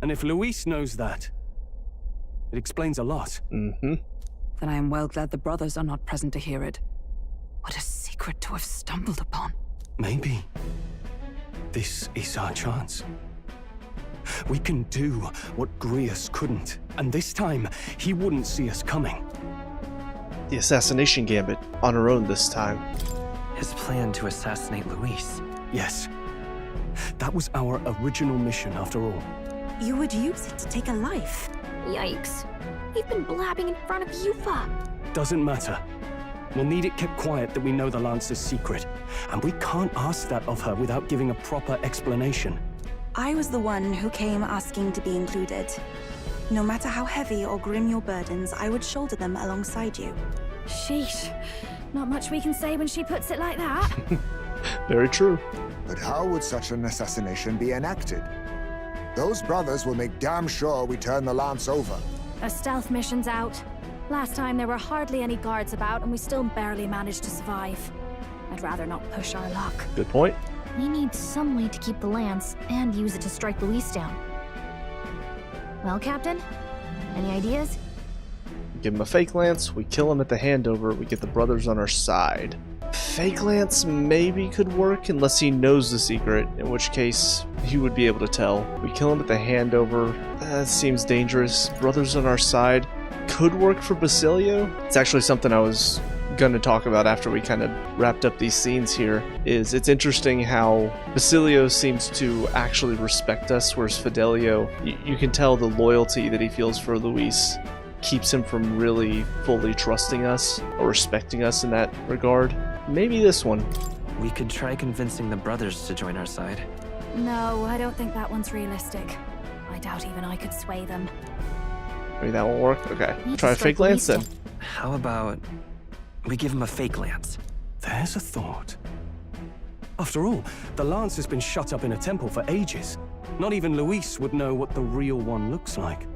[SPEAKER 4] And if Luis knows that, it explains a lot.
[SPEAKER 5] Then I am well glad the brothers are not present to hear it. What a secret to have stumbled upon.
[SPEAKER 4] Maybe this is our chance. We can do what Grius couldn't, and this time, he wouldn't see us coming.
[SPEAKER 1] The assassination gambit, on her own this time.
[SPEAKER 13] His plan to assassinate Luis.
[SPEAKER 4] Yes. That was our original mission, after all.
[SPEAKER 2] You would use it to take a life.
[SPEAKER 3] Yikes. We've been blabbing in front of Yufa.
[SPEAKER 4] Doesn't matter. We'll need it kept quiet that we know the Lance's secret. And we can't ask that of her without giving a proper explanation.
[SPEAKER 2] I was the one who came asking to be included. No matter how heavy or grim your burdens, I would shoulder them alongside you.
[SPEAKER 3] Sheesh. Not much we can say when she puts it like that.
[SPEAKER 1] Very true.
[SPEAKER 6] But how would such an assassination be enacted? Those brothers will make damn sure we turn the lance over.
[SPEAKER 3] A stealth mission's out. Last time there were hardly any guards about and we still barely managed to survive. I'd rather not push our luck.
[SPEAKER 1] Good point.
[SPEAKER 3] We need some way to keep the lance and use it to strike Luis down. Well, Captain? Any ideas?
[SPEAKER 1] Give him a fake lance, we kill him at the handover, we get the brothers on our side. Fake lance maybe could work unless he knows the secret, in which case he would be able to tell. We kill him at the handover. That seems dangerous. Brothers on our side could work for Basilio. It's actually something I was going to talk about after we kind of wrapped up these scenes here. It's interesting how Basilio seems to actually respect us, whereas Fidelio, you can tell the loyalty that he feels for Luis keeps him from really fully trusting us or respecting us in that regard. Maybe this one.
[SPEAKER 13] We could try convincing the brothers to join our side.
[SPEAKER 3] No, I don't think that one's realistic. I doubt even I could sway them.
[SPEAKER 1] Maybe that won't work? Okay. Try a fake lance then.
[SPEAKER 13] How about we give him a fake lance?
[SPEAKER 4] There's a thought. After all, the lance has been shut up in a temple for ages. Not even Luis would know what the real one looks like.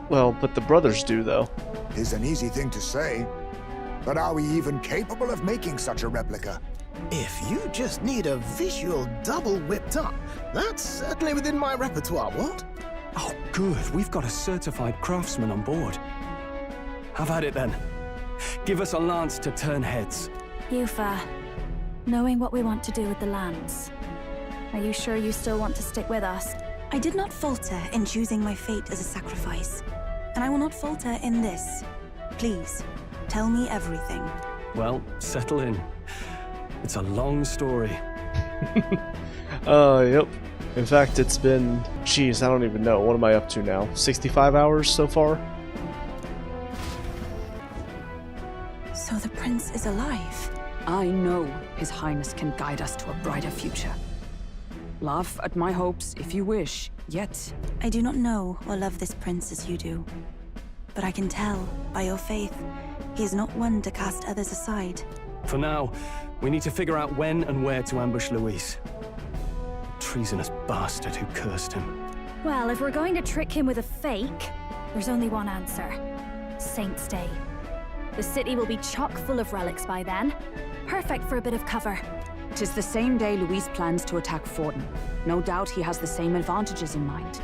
[SPEAKER 1] Well, but the brothers do, though.
[SPEAKER 6] It's an easy thing to say, but are we even capable of making such a replica?
[SPEAKER 14] If you just need a visual double whipped up, that's certainly within my repertoire, what?
[SPEAKER 4] Oh, good. We've got a certified craftsman on board. Have at it, then. Give us a lance to turn heads.
[SPEAKER 3] Yufa, knowing what we want to do with the lance, are you sure you still want to stick with us?
[SPEAKER 2] I did not falter in choosing my fate as a sacrifice, and I will not falter in this. Please, tell me everything.
[SPEAKER 4] Well, settle in. It's a long story.
[SPEAKER 1] Yep. In fact, it's been, geez, I don't even know. What am I up to now? 65 hours so far?
[SPEAKER 2] So the prince is alive?
[SPEAKER 5] I know His Highness can guide us to a brighter future. Laugh at my hopes if you wish, yet...
[SPEAKER 2] I do not know or love this prince as you do. But I can tell, by your faith, he is not one to cast others aside.
[SPEAKER 4] For now, we need to figure out when and where to ambush Luis. Treasonous bastard who cursed him.
[SPEAKER 15] Well, if we're going to trick him with a fake, there's only one answer. Saint's Day. The city will be chock full of relics by then. Perfect for a bit of cover.
[SPEAKER 5] 'Tis the same day Luis plans to attack Fortin. No doubt he has the same advantages in mind.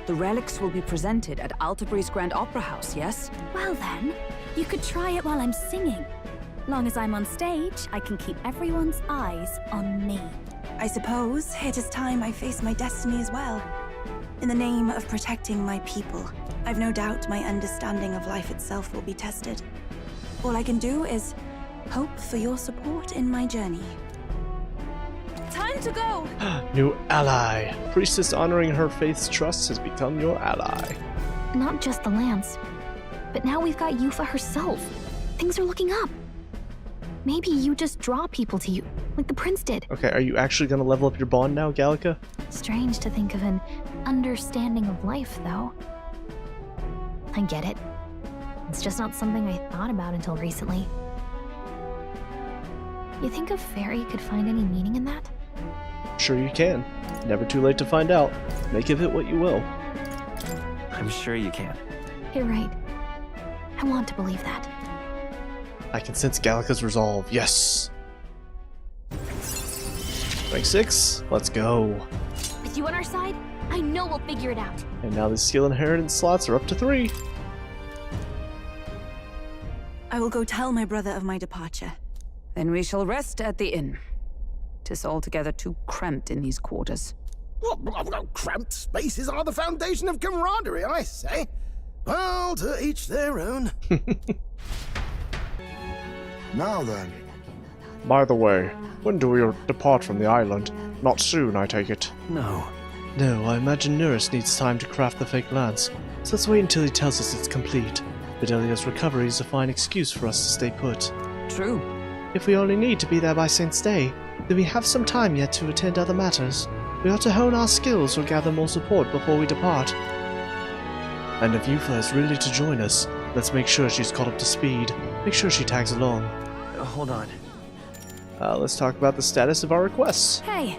[SPEAKER 5] The relics will be presented at Altabri's Grand Opera House, yes?
[SPEAKER 15] Well then, you could try it while I'm singing. Long as I'm on stage, I can keep everyone's eyes on me.
[SPEAKER 2] I suppose it is time I face my destiny as well. In the name of protecting my people, I've no doubt my understanding of life itself will be tested. All I can do is hope for your support in my journey. Time to go!
[SPEAKER 1] New ally. Priestess honoring her faith's trust has become your ally.
[SPEAKER 3] Not just the lance, but now we've got Yufa herself. Things are looking up. Maybe you just draw people to you, like the prince did.
[SPEAKER 1] Okay, are you actually going to level up your bond now, Gallica?
[SPEAKER 3] Strange to think of an understanding of life, though. I get it. It's just not something I thought about until recently. You think a fairy could find any meaning in that?
[SPEAKER 1] Sure you can. Never too late to find out. Make of it what you will.
[SPEAKER 13] I'm sure you can.
[SPEAKER 3] You're right. I want to believe that.
[SPEAKER 1] I can sense Gallica's resolve. Yes! Rank 6. Let's go.
[SPEAKER 3] With you on our side, I know we'll figure it out.
[SPEAKER 1] And now the skill inheritance slots are up to 3.
[SPEAKER 2] I will go tell my brother of my departure.
[SPEAKER 5] Then we shall rest at the inn. 'Tis altogether too cramped in these quarters.
[SPEAKER 14] Well, cramped spaces are the foundation of camaraderie, I say. Well, to each their own.
[SPEAKER 6] Now then.
[SPEAKER 1] By the way, when do we depart from the island? Not soon, I take it.
[SPEAKER 13] No.
[SPEAKER 1] No, I imagine Nurse needs time to craft the fake lance, so let's wait until he tells us it's complete. Fidelia's recovery is a fine excuse for us to stay put.
[SPEAKER 5] True.
[SPEAKER 1] If we only need to be there by Saint's Day, then we have some time yet to attend other matters. We ought to hone our skills or gather more support before we depart. And if Yufa is ready to join us, let's make sure she's caught up to speed. Make sure she tags along.
[SPEAKER 13] Hold on.
[SPEAKER 1] Let's talk about the status of our requests.
[SPEAKER 15] Hey!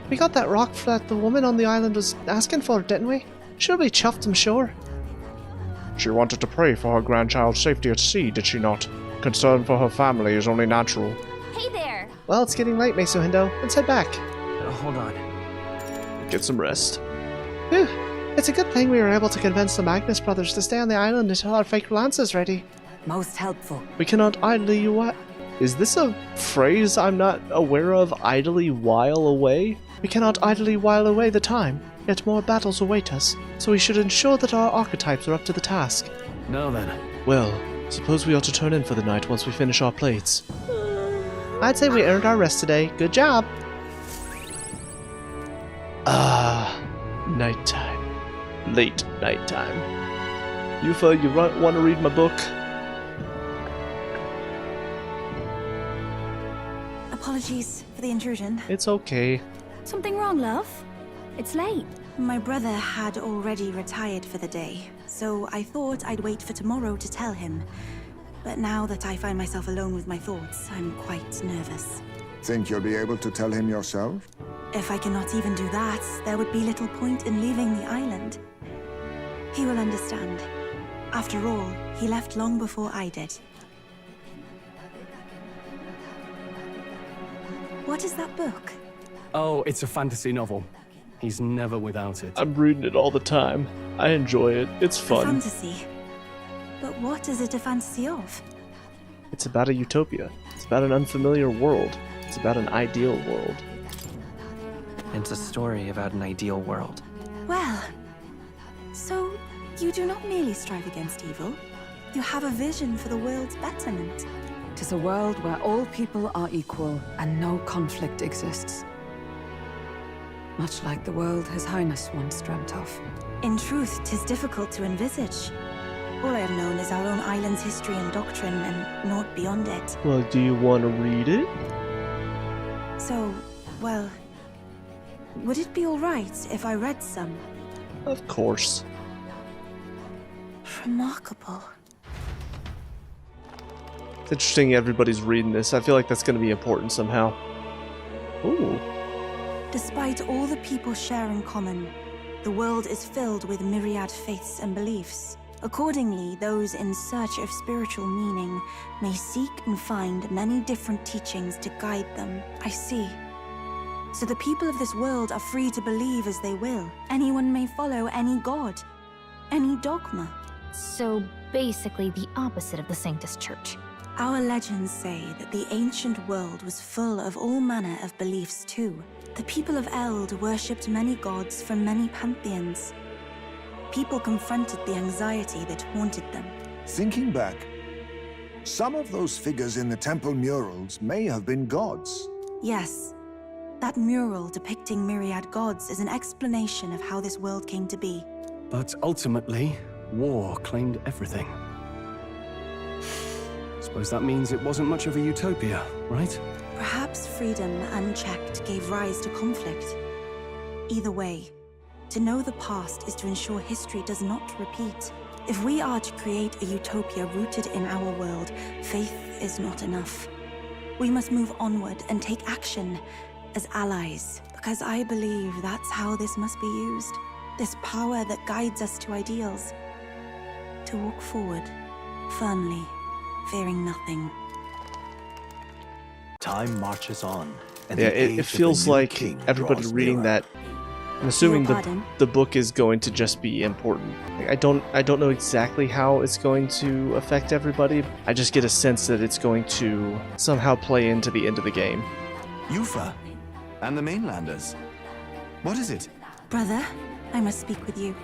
[SPEAKER 1] We got that rock that the woman on the island was asking for, didn't we? She'll be chuffed, I'm sure. She wanted to pray for her grandchild's safety at sea, did she not? Concern for her family is only natural.
[SPEAKER 3] Hey there!
[SPEAKER 1] Well, it's getting late, Maso Hendo. Let's head back.
[SPEAKER 13] Hold on.
[SPEAKER 1] Get some rest. Whew. It's a good thing we were able to convince the Magnus brothers to stay on the island until our fake lance is ready.
[SPEAKER 5] Most helpful.
[SPEAKER 1] We cannot idly Is this a phrase I'm not aware of? Idly while away? We cannot idly while away the time, yet more battles await us, so we should ensure that our archetypes are up to the task.
[SPEAKER 4] Now then.
[SPEAKER 1] Well, suppose we ought to turn in for the night once we finish our plates. I'd say we earned our rest today. Good job! Nighttime. Late nighttime. Yufa, you want to read my book?
[SPEAKER 2] Apologies for the intrusion.
[SPEAKER 1] It's okay.
[SPEAKER 15] Something wrong, love? It's late.
[SPEAKER 2] My brother had already retired for the day, so I thought I'd wait for tomorrow to tell him. But now that I find myself alone with my thoughts, I'm quite nervous.
[SPEAKER 6] Think you'll be able to tell him yourself?
[SPEAKER 2] If I cannot even do that, there would be little point in leaving the island. He will understand. After all, he left long before I did. What is that book?
[SPEAKER 4] Oh, it's a fantasy novel. He's never without it.
[SPEAKER 1] I'm reading it all the time. I enjoy it. It's fun.
[SPEAKER 2] A fantasy? But what is it a fantasy of?
[SPEAKER 1] It's about a utopia. It's about an unfamiliar world. It's about an ideal world.
[SPEAKER 13] It's a story about an ideal world.
[SPEAKER 2] Well, so you do not merely strive against evil. You have a vision for the world's betterment.
[SPEAKER 5] 'Tis a world where all people are equal and no conflict exists. Much like the world His Highness once dreamt of.
[SPEAKER 2] In truth, 'tis difficult to envisage. All I have known is our own island's history and doctrine, and naught beyond it.
[SPEAKER 1] Well, do you want to read it?
[SPEAKER 2] So, well, would it be all right if I read some?
[SPEAKER 1] Of course.
[SPEAKER 2] Remarkable.
[SPEAKER 1] It's interesting everybody's reading this. I feel like that's going to be important somehow. Ooh.
[SPEAKER 2] Despite all the people share in common, The world is filled with myriad faiths and beliefs. Accordingly, those in search of spiritual meaning may seek and find many different teachings to guide them. I see. So the people of this world are free to believe as they will. Anyone may follow any god, any dogma.
[SPEAKER 3] So basically the opposite of the Sanctus Church.
[SPEAKER 2] Our legends say that the ancient world was full of all manner of beliefs too. The people of Eld worshipped many gods from many pantheons. People confronted the anxiety that haunted them.
[SPEAKER 6] Thinking back, some of those figures in the temple murals may have been gods.
[SPEAKER 2] Yes. That mural depicting myriad gods is an explanation of how this world came to be.
[SPEAKER 4] But ultimately, war claimed everything. Suppose that means it wasn't much of a utopia, right?
[SPEAKER 2] Perhaps freedom unchecked gave rise to conflict. Either way, to know the past is to ensure history does not repeat. If we are to create a utopia rooted in our world, faith is not enough. We must move onward and take action as allies, because I believe that's how this must be used. This power that guides us to ideals. To walk forward, firmly, fearing nothing.
[SPEAKER 11] Time marches on. And
[SPEAKER 1] yeah, it feels like everybody reading that, I'm assuming the book is going to just be important. I don't know exactly how it's going to affect everybody. I just get a sense that it's going to somehow play into the end of the game.
[SPEAKER 16] Yufa and the mainlanders. What is it?
[SPEAKER 2] Brother, I must speak with you.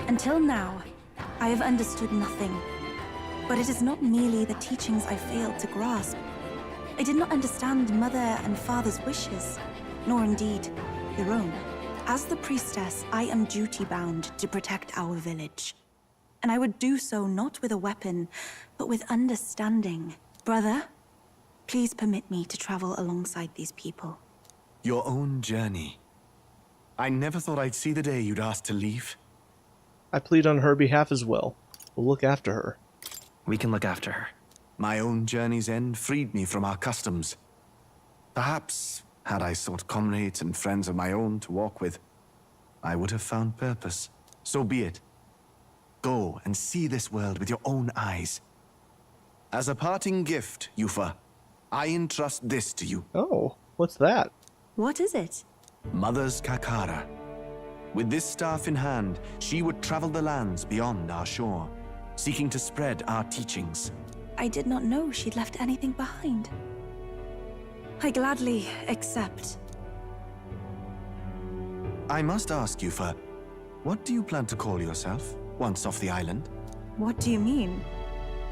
[SPEAKER 2] Until now, I have understood nothing. But it is not merely the teachings I failed to grasp. I did not understand Mother and Father's wishes, nor indeed your own. As the priestess, I am duty-bound to protect our village. And I would do so not with a weapon, but with understanding. Brother, please permit me to travel alongside these people.
[SPEAKER 16] Your own journey. I never thought I'd see the day you'd ask to leave.
[SPEAKER 1] I plead on her behalf as well. We'll look after her.
[SPEAKER 13] We can look after her.
[SPEAKER 16] My own journey's end freed me from our customs. Perhaps, had I sought comrades and friends of my own to walk with, I would have found purpose. So be it. Go and see this world with your own eyes. As a parting gift, Yufa, I entrust this to you.
[SPEAKER 1] Oh, what's that?
[SPEAKER 2] What is it?
[SPEAKER 16] Mother's Kakara. With this staff in hand, she would travel the lands beyond our shore, seeking to spread our teachings.
[SPEAKER 2] I did not know she'd left anything behind. I gladly accept.
[SPEAKER 16] I must ask, Yufa, what do you plan to call yourself, once off the island?
[SPEAKER 2] What do you mean?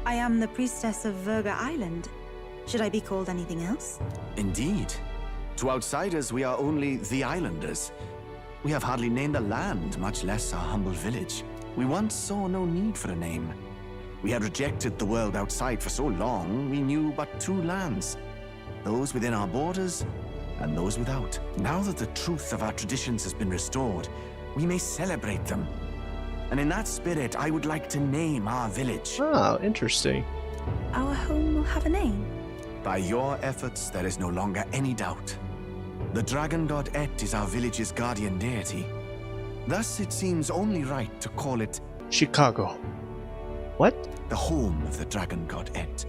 [SPEAKER 2] I am the priestess of Virga Island. Should I be called anything else?
[SPEAKER 16] Indeed. To outsiders, we are only the islanders. We have hardly named a land, much less our humble village. We once saw no need for a name. We had rejected the world outside for so long, we knew but two lands. Those within our borders, and those without. Now that the truth of our traditions has been restored, we may celebrate them. And in that spirit, I would like to name our village.
[SPEAKER 1] Oh, interesting.
[SPEAKER 2] Our home will have a name?
[SPEAKER 16] By your efforts, there is no longer any doubt. The dragon god Et is our village's guardian deity. Thus, it seems only right to call it...
[SPEAKER 1] Chicago. What?
[SPEAKER 16] The home of the dragon god Et.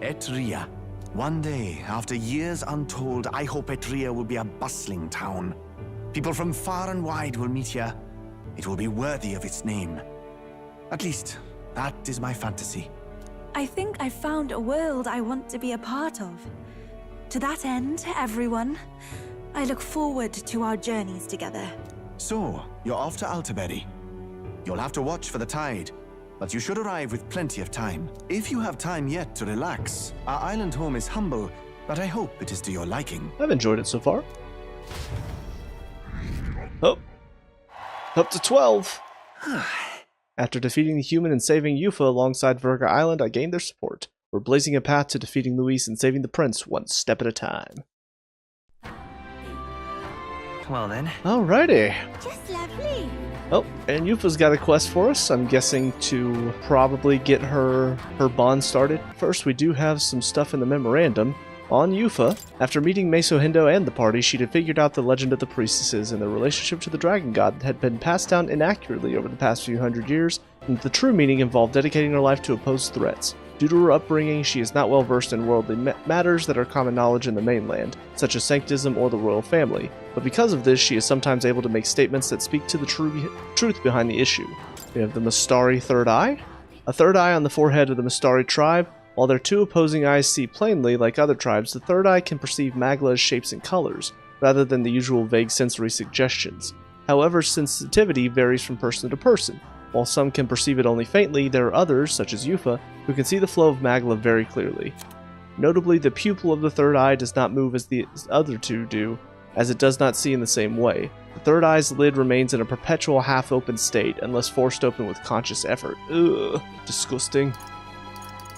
[SPEAKER 16] Etria. One day, after years untold, I hope Etria will be a bustling town. People from far and wide will meet here. It will be worthy of its name. At least, that is my fantasy.
[SPEAKER 2] I think I found a world I want to be a part of. To that end, everyone, I look forward to our journeys together.
[SPEAKER 16] So, you're off to Altaberry. You'll have to watch for the tide, but you should arrive with plenty of time. If you have time yet to relax, our island home is humble, but I hope it is to your liking.
[SPEAKER 1] I've enjoyed it so far. Oh. Up to 12. After defeating the human and saving Yufa alongside Virga Island, I gained their support. We're blazing a path to defeating Luis and saving the prince one step at a time.
[SPEAKER 13] Well then.
[SPEAKER 1] Alrighty.
[SPEAKER 3] Just lovely.
[SPEAKER 1] Oh, and Yufa's got a quest for us. I'm guessing to probably get her bond started. First, we do have some stuff in the memorandum. On Yufa, after meeting Maso, Hendo, and the party, she'd have figured out the legend of the priestesses and their relationship to the dragon god had been passed down inaccurately over the past few hundred years, and the true meaning involved dedicating her life to oppose threats. Due to her upbringing, she is not well versed in worldly matters that are common knowledge in the mainland, such as sanctism or the royal family, but because of this, she is sometimes able to make statements that speak to the truth behind the issue. We have the Mystari Third Eye. A third eye on the forehead of the Mystari tribe. While their two opposing eyes see plainly, like other tribes, the third eye can perceive Magla's shapes and colors, rather than the usual vague sensory suggestions. However, sensitivity varies from person to person. While some can perceive it only faintly, there are others, such as Yufa, who can see the flow of Magla very clearly. Notably, the pupil of the third eye does not move as the other two do, as it does not see in the same way. The third eye's lid remains in a perpetual half-open state, unless forced open with conscious effort. Ugh, disgusting.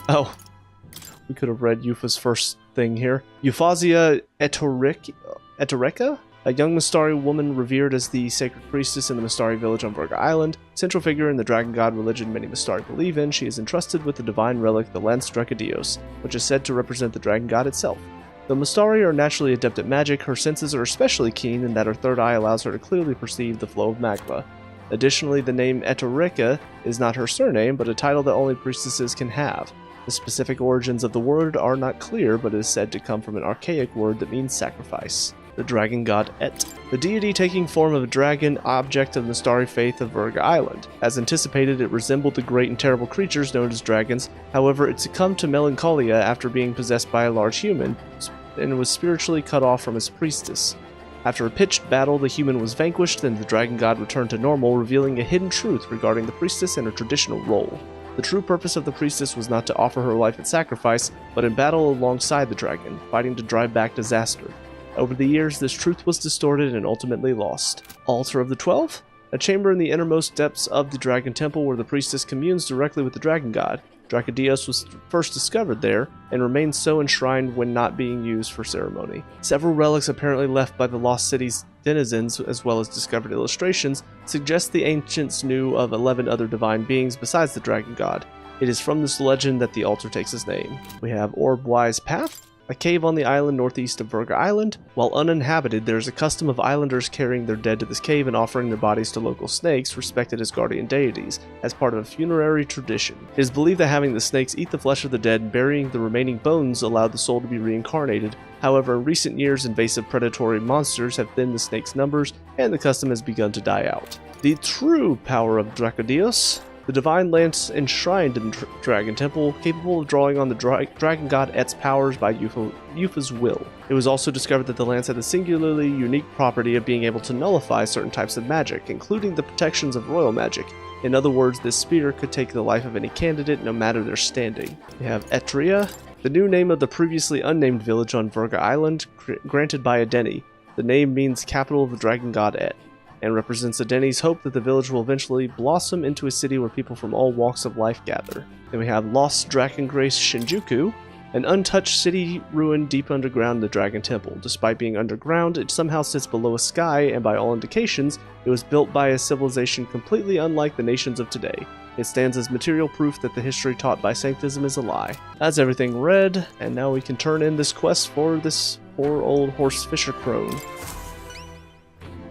[SPEAKER 1] Oh, we could have read Yufa's first thing here. Euphausia Etoreka, a young Mystari woman revered as the sacred priestess in the Mystari village on Virga Island, central figure in the dragon god religion many Mystari believe in, she is entrusted with the divine relic, the lance Drakodios, which is said to represent the dragon god itself. Though Mystari are naturally adept at magic, her senses are especially keen in that her third eye allows her to clearly perceive the flow of Magla. Additionally, the name Etoreka is not her surname, but a title that only priestesses can have. The specific origins of the word are not clear, but it is said to come from an archaic word that means sacrifice. The dragon god Et. The deity taking form of a dragon, object of the Mystari faith of Virga Island. As anticipated, it resembled the great and terrible creatures known as dragons, however it succumbed to melancholia after being possessed by a large human, and was spiritually cut off from his priestess. After a pitched battle, the human was vanquished, and the dragon god returned to normal, revealing a hidden truth regarding the priestess and her traditional role. The true purpose of the priestess was not to offer her life in sacrifice, but in battle alongside the dragon, fighting to drive back disaster. Over the years, this truth was distorted and ultimately lost. Altar of the 12? A chamber in the innermost depths of the Dragon Temple where the priestess communes directly with the dragon god. Drakodios was first discovered there, and remains so enshrined when not being used for ceremony. Several relics apparently left by the lost city's denizens, as well as discovered illustrations, suggest the ancients knew of 11 other divine beings besides the dragon god. It is from this legend that the altar takes its name. We have Orbwise Path, a cave on the island northeast of Virga Island. While uninhabited, there is a custom of islanders carrying their dead to this cave and offering their bodies to local snakes, respected as guardian deities, as part of a funerary tradition. It is believed that having the snakes eat the flesh of the dead and burying the remaining bones allowed the soul to be reincarnated. However, in recent years, invasive predatory monsters have thinned the snakes' numbers, and the custom has begun to die out. The true power of Drakodios. The divine lance enshrined in the Dragon Temple, capable of drawing on the dragon god Et's powers by Yufa's will. It was also discovered that the lance had the singularly unique property of being able to nullify certain types of magic, including the protections of royal magic. In other words, this spear could take the life of any candidate, no matter their standing. We have Etria, the new name of the previously unnamed village on Virga Island, granted by Adeni. The name means capital of the dragon god Et, and represents Adeni's hope that the village will eventually blossom into a city where people from all walks of life gather. Then we have Lost Drakengrace Shinjuku, an untouched city ruined deep underground in the Dragon Temple. Despite being underground, it somehow sits below a sky, and by all indications, it was built by a civilization completely unlike the nations of today. It stands as material proof that the history taught by Sanctism is a lie. That's everything read, and now we can turn in this quest for this poor old horse fisher crone.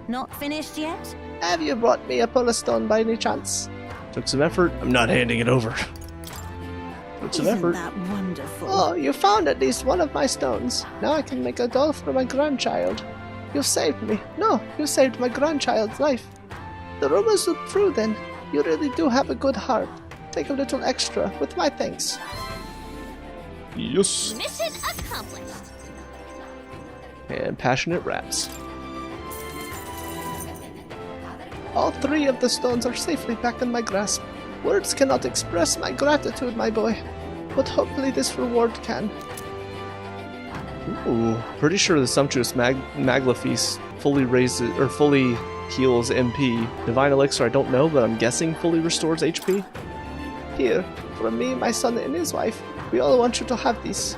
[SPEAKER 17] Not finished yet?
[SPEAKER 1] Have you brought me a Polystone by any chance? Took some effort. I'm not handing it over. Took some effort.
[SPEAKER 17] Isn't that wonderful?
[SPEAKER 18] Oh, you found at least one of my stones. Now I can make a doll for my grandchild. You saved me. No, you saved my grandchild's life. The rumors are true then. You really do have a good heart. Take a little extra, with my thanks.
[SPEAKER 1] Yes.
[SPEAKER 3] Mission accomplished.
[SPEAKER 1] And passionate raps.
[SPEAKER 18] All 3 of the stones are safely back in my grasp. Words cannot express my gratitude, my boy, but hopefully this reward can.
[SPEAKER 1] Ooh, pretty sure the sumptuous Magla Feast fully raises or fully heals MP. Divine Elixir, I don't know, but I'm guessing fully restores HP.
[SPEAKER 18] Here, from me, my son, and his wife. We all want you to have these.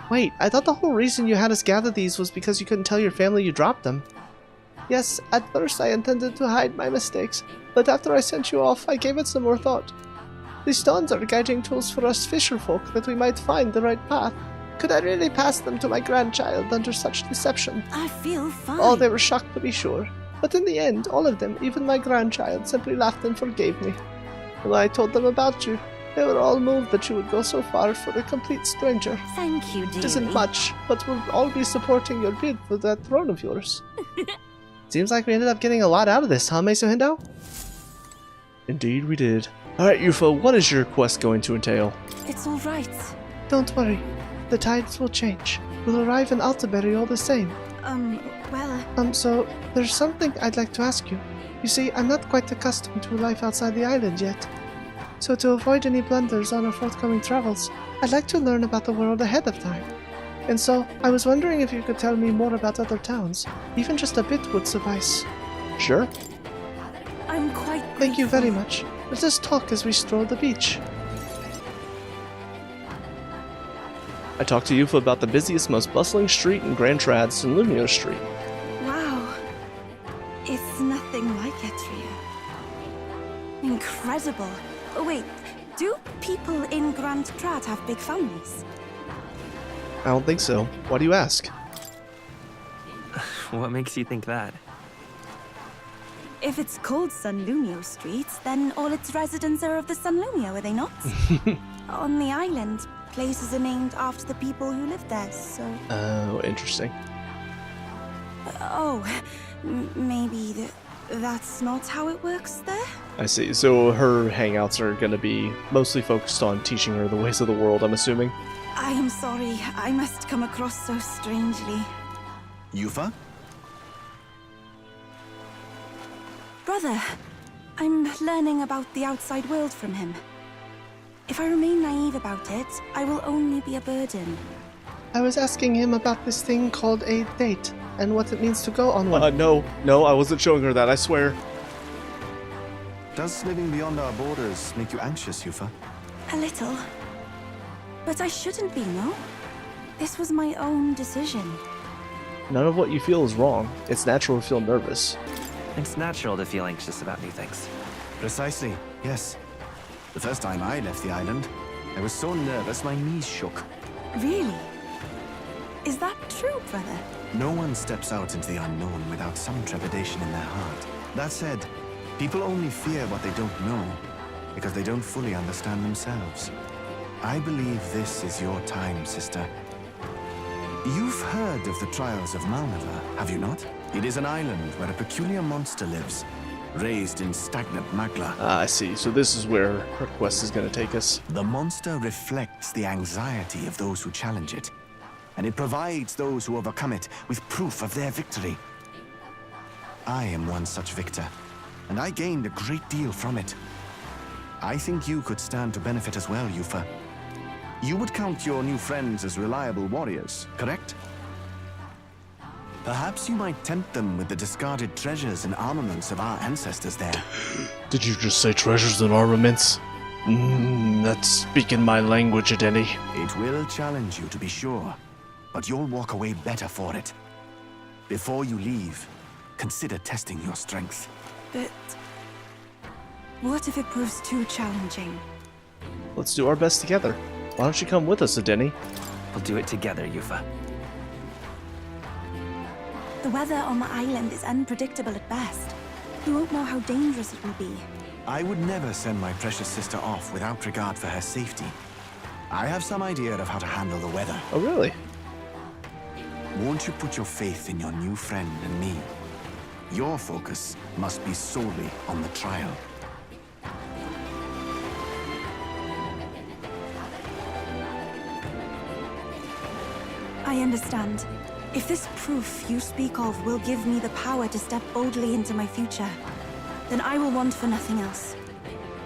[SPEAKER 1] Wait, I thought the whole reason you had us gather these was because you couldn't tell your family you dropped them.
[SPEAKER 18] Yes, at first I intended to hide my mistakes, but after I sent you off, I gave it some more thought. These stones are guiding tools for us fisher folk that we might find the right path. Could I really pass them to my grandchild under such deception?
[SPEAKER 2] I feel fine.
[SPEAKER 18] Oh, they were shocked to be sure. But in the end, all of them, even my grandchild, simply laughed and forgave me. When I told them about you, they were all moved that you would go so far for a complete stranger.
[SPEAKER 2] Thank you, dearie.
[SPEAKER 18] It isn't much, but we'll all be supporting your bid for that throne of yours. Seems like we ended up getting a lot out of this, huh, Maso Hendo? Indeed we did. Alright, Yufa, what is your quest going to entail?
[SPEAKER 2] It's all right.
[SPEAKER 18] Don't worry. The tides will change. We'll arrive in Altaberry all the same. So, there's something I'd like to ask you. You see, I'm not quite accustomed to life outside the island yet. So to avoid any blunders on our forthcoming travels, I'd like to learn about the world ahead of time. And so, I was wondering if you could tell me more about other towns. Even just a bit would suffice. Sure.
[SPEAKER 2] I'm quite grateful.
[SPEAKER 18] Thank you very much. Let us talk as we stroll the beach. I talked to Yufa about the busiest, most bustling street in Grand Trad, San Lumio Street.
[SPEAKER 2] Wow. It's nothing like Etria. Incredible. Oh, wait, do people in Grand Trad have big families?
[SPEAKER 1] I don't think so. Why do you ask?
[SPEAKER 13] What makes you think that?
[SPEAKER 2] If it's called San Lumio Street, then all its residents are of the San Lumio, are they not? On the island, places are named after the people who live there, so...
[SPEAKER 1] Oh, interesting.
[SPEAKER 2] Maybe that's not how it works there?
[SPEAKER 1] I see. So her hangouts are going to be mostly focused on teaching her the ways of the world, I'm assuming.
[SPEAKER 2] I am sorry. I must come across so strangely.
[SPEAKER 16] Yufa?
[SPEAKER 2] Brother, I'm learning about the outside world from him. If I remain naive about it, I will only be a burden.
[SPEAKER 18] I was asking him about this thing called a date, and what it means to go on one.
[SPEAKER 1] No, I wasn't showing her that, I swear.
[SPEAKER 16] Does living beyond our borders make you anxious, Yufa?
[SPEAKER 2] A little. But I shouldn't be, no? This was my own decision.
[SPEAKER 1] None of what you feel is wrong. It's natural to feel nervous.
[SPEAKER 13] It's natural to feel anxious about new things.
[SPEAKER 16] Precisely, yes. The first time I left the island, I was so nervous my knees shook.
[SPEAKER 2] Really? Is that true, brother?
[SPEAKER 16] No one steps out into the unknown without some trepidation in their heart. That said, people only fear what they don't know, because they don't fully understand themselves. I believe this is your time, sister. You've heard of the trials of Malneva, have you not? It is an island where a peculiar monster lives, raised in stagnant magma.
[SPEAKER 1] Ah, I see. So this is where her quest is going to take us.
[SPEAKER 16] The monster reflects the anxiety of those who challenge it, and it provides those who overcome it with proof of their victory. I am one such victor, and I gained a great deal from it. I think you could stand to benefit as well, Yufa. You would count your new friends as reliable warriors, correct? Perhaps you might tempt them with the discarded treasures and armaments of our ancestors there.
[SPEAKER 1] Did you just say treasures and armaments? That's speaking my language, Edeni.
[SPEAKER 16] It will challenge you, to be sure, but you'll walk away better for it. Before you leave, consider testing your strength.
[SPEAKER 2] But what if it proves too challenging?
[SPEAKER 1] Let's do our best together. Why don't you come with us, Edeni?
[SPEAKER 13] We'll do it together, Yufa.
[SPEAKER 2] The weather on the island is unpredictable at best. We won't know how dangerous it will be.
[SPEAKER 16] I would never send my precious sister off without regard for her safety. I have some idea of how to handle the weather.
[SPEAKER 1] Oh, really?
[SPEAKER 16] Won't you put your faith in your new friend and me? Your focus must be solely on the trial.
[SPEAKER 2] I understand. If this proof you speak of will give me the power to step boldly into my future, then I will want for nothing else.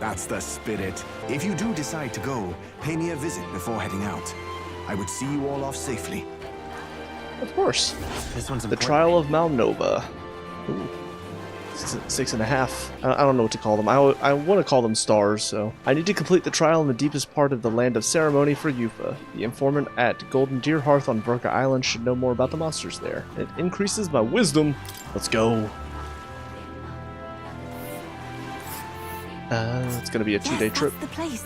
[SPEAKER 16] That's the spirit. If you do decide to go, pay me a visit before heading out. I would see you all off safely.
[SPEAKER 1] Of course.
[SPEAKER 13] This one's
[SPEAKER 1] the Trial of Malnova. Ooh. 6.5. I don't know what to call them. I want to call them stars, so. I need to complete the trial in the deepest part of the land of ceremony for Yufa. The informant at Golden Deer Hearth on Virga Island should know more about the monsters there. It increases my wisdom. Let's go. It's gonna be a 2-day trip.
[SPEAKER 2] That's the place.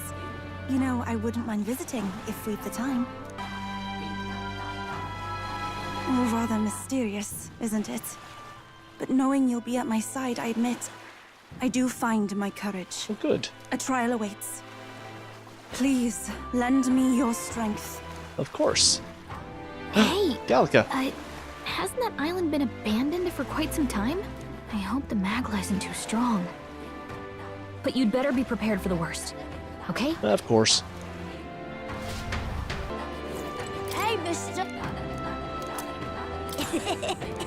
[SPEAKER 2] You know, I wouldn't mind visiting if we've the time. All rather mysterious, isn't it? But knowing you'll be at my side, I admit, I do find my courage.
[SPEAKER 1] Oh, good.
[SPEAKER 2] A trial awaits. Please, lend me your strength.
[SPEAKER 1] Of course.
[SPEAKER 3] Hey!
[SPEAKER 1] Gallica.
[SPEAKER 3] Hasn't that island been abandoned for quite some time? I hope the Magla isn't too strong. But you'd better be prepared for the worst, okay?
[SPEAKER 1] Of course.
[SPEAKER 3] Hey, mister!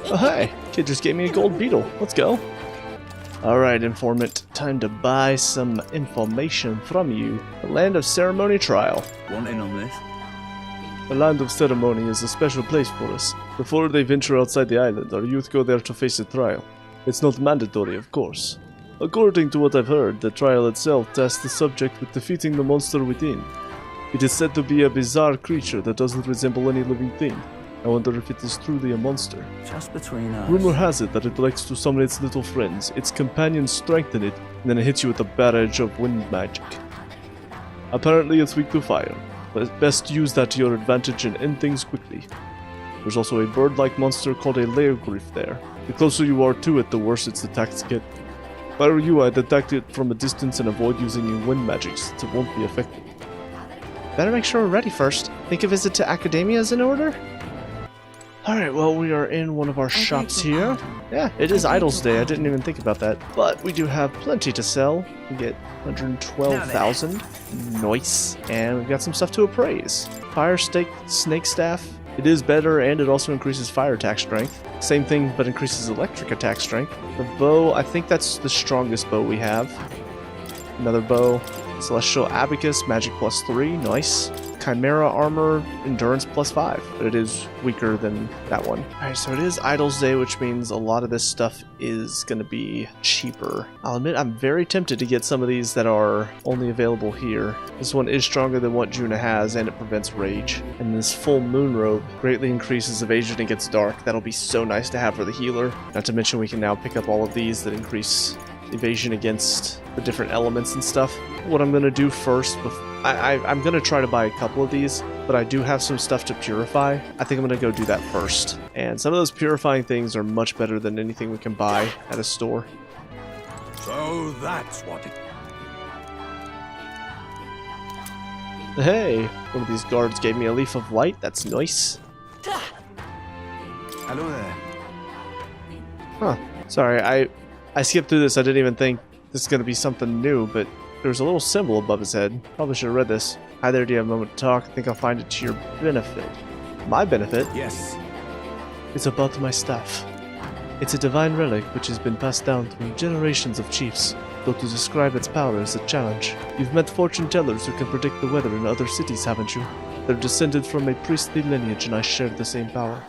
[SPEAKER 1] Oh, hey! Kid just gave me a gold beetle. Let's go. Alright, informant. Time to buy some information from you. The Land of Ceremony Trial.
[SPEAKER 17] Want in on this?
[SPEAKER 1] The Land of Ceremony is a special place for us. Before they venture outside the island, our youth go there to face a trial. It's not mandatory, of course. According to what I've heard, the trial itself tasks the subject with defeating the monster within. It is said to be a bizarre creature that doesn't resemble any living thing. I wonder if it is truly a monster.
[SPEAKER 17] Just between us.
[SPEAKER 1] Rumor has it that it likes to summon its little friends. Its companions strengthen it, and then it hits you with a barrage of wind magic. Apparently it's weak to fire, but best use that to your advantage and end things quickly. There's also a bird-like monster called a lairgriff there. The closer you are to it, the worse its attacks get. If I were you, I'd attack it from a distance and avoid using your wind magic, since it won't be effective.
[SPEAKER 18] Better make sure we're ready first. Think a visit to Academia is in order?
[SPEAKER 1] Alright, well, we are in one of our shops here. Yeah, it is Idol's Day. I didn't even think about that. But we do have plenty to sell. We get 112,000. Nice. And we've got some stuff to appraise. Fire Snake Staff. It is better, and it also increases fire attack strength. Same thing, but increases electric attack strength. The bow, I think that's the strongest bow we have. Another bow. Celestial Abacus, magic +3. Nice. Chimera armor, endurance +5, but it is weaker than that one. Alright, so it is Idol's Day, which means a lot of this stuff is going to be cheaper. I'll admit I'm very tempted to get some of these that are only available here. This one is stronger than what Juna has, and it prevents rage. And this full moon robe greatly increases evasion against dark. That'll be so nice to have for the healer. Not to mention we can now pick up all of these that increase evasion against the different elements and stuff. What I'm going to do first, I'm going to try to buy a couple of these, but I do have some stuff to purify. I think I'm going to go do that first. And some of those purifying things are much better than anything we can buy at a store.
[SPEAKER 12] So that's what it...
[SPEAKER 1] Hey, one of these guards gave me a leaf of light. That's nice.
[SPEAKER 16] Hello there.
[SPEAKER 1] Huh. Sorry, I skipped through this. I didn't even think this is going to be something new, but there's a little symbol above his head. Probably should have read this. Hi there, do you have a moment to talk? I think I'll find it to your benefit. My benefit?
[SPEAKER 16] Yes.
[SPEAKER 1] It's about my staff. It's a divine relic which has been passed down through generations of chiefs, though to describe its power is a challenge. You've met fortune tellers who can predict the weather in other cities, haven't you? They're descended from a priestly lineage and I share the same power.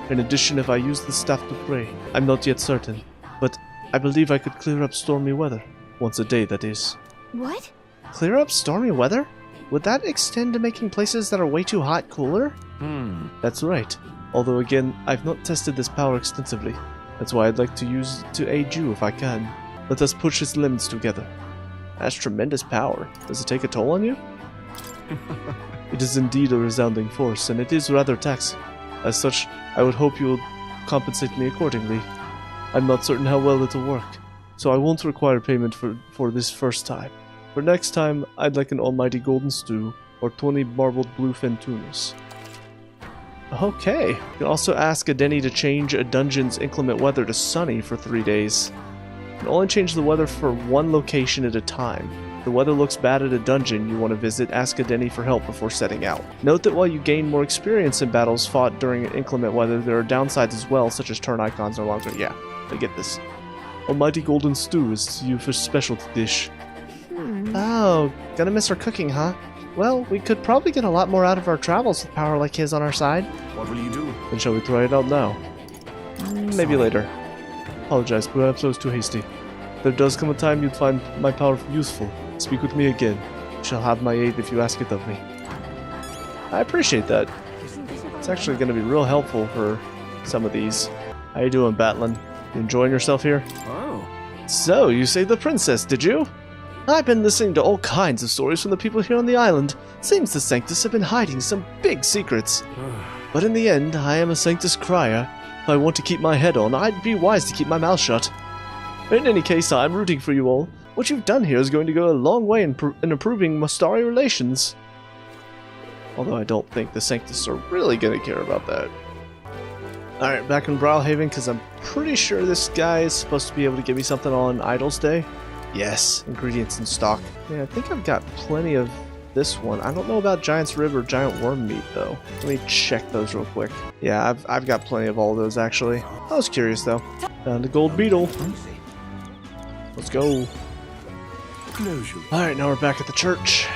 [SPEAKER 1] In addition, if I use the staff to pray, I'm not yet certain, but I believe I could clear up stormy weather. Once a day, that is.
[SPEAKER 3] What?
[SPEAKER 18] Clear up stormy weather? Would that extend to making places that are way too hot cooler?
[SPEAKER 1] That's right. Although again, I've not tested this power extensively. That's why I'd like to use it to aid you if I can. Let us push its limits together. That's tremendous power. Does it take a toll on you? It is indeed a resounding force, and it is rather taxing. As such, I would hope you will compensate me accordingly. I'm not certain how well it'll work, so I won't require payment for this first time. For next time, I'd like an almighty golden stew, or 20 marbled bluefin tunas. Okay. You can also ask Adeni to change a dungeon's inclement weather to sunny for 3 days. You can only change the weather for one location at a time. If the weather looks bad at a dungeon you want to visit, ask Adeni for help before setting out. Note that while you gain more experience in battles fought during inclement weather, there are downsides as well, such as turn icons no longer. Yeah, I get this. Almighty golden stew is your first specialty dish.
[SPEAKER 18] Oh, gonna miss her cooking, huh? Well, we could probably get a lot more out of our travels with power like his on our side.
[SPEAKER 16] What will you do?
[SPEAKER 1] Then shall we try it out now? Maybe later. Apologize, perhaps I was too hasty. There does come a time you'd find my power useful. Speak with me again. You shall have my aid if you ask it of me. I appreciate that. It's actually going to be real helpful for some of these. How you doing, Batlin? You enjoying yourself here?
[SPEAKER 9] Oh.
[SPEAKER 1] So, you saved the princess, did you? I've been listening to all kinds of stories from the people here on the island. Seems the Sanctus have been hiding some big secrets. But in the end, I am a Sanctus Crier. If I want to keep my head on, I'd be wise to keep my mouth shut. In any case, I'm rooting for you all. What you've done here is going to go a long way in improving Mastari relations. Although I don't think the Sanctus are really going to care about that. Alright, back in Browhaven, because I'm pretty sure this guy is supposed to be able to give me something on Idol's Day. Yes, ingredients in stock. Yeah, I think I've got plenty of this one. I don't know about Giant's Rib or Giant Worm Meat, though. Let me check those real quick. Yeah, I've got plenty of all of those, actually. I was curious, though. Found a gold beetle. Let's go. Alright, now we're back at the church.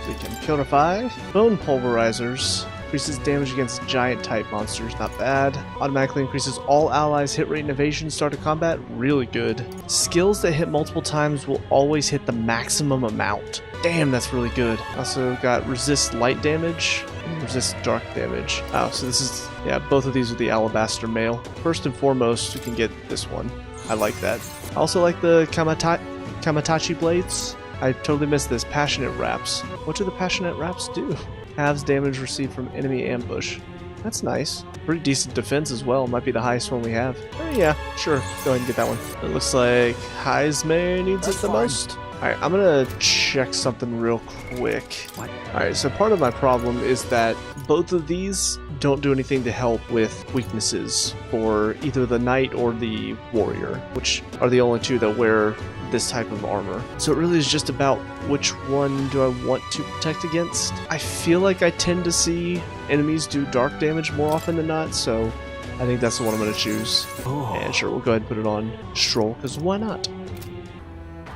[SPEAKER 1] So we can purify. Bone pulverizers. Increases damage against giant type monsters, not bad. Automatically increases all allies' hit rate and evasion start of combat, really good. Skills that hit multiple times will always hit the maximum amount. Damn, that's really good. Also got resist light damage and resist dark damage. Oh, so this is, yeah, both of these are the alabaster mail. First and foremost, you can get this one. I like that. I also like the Kamatachi blades. I totally missed this. Passionate wraps. What do the passionate wraps do? Halves damage received from enemy ambush. That's nice. Pretty decent defense as well. Might be the highest one we have. Yeah, sure. Go ahead and get that one. It looks like Heisme needs it the most. Alright, I'm gonna check something real quick. Alright, so part of my problem is that both of these don't do anything to help with weaknesses for either the knight or the warrior, which are the only two that wear this type of armor. So it really is just about which one do I want to protect against. I feel like I tend to see enemies do dark damage more often than not, so I think that's the one I'm going to choose. And sure, we'll go ahead and put it on Stroll, because why not?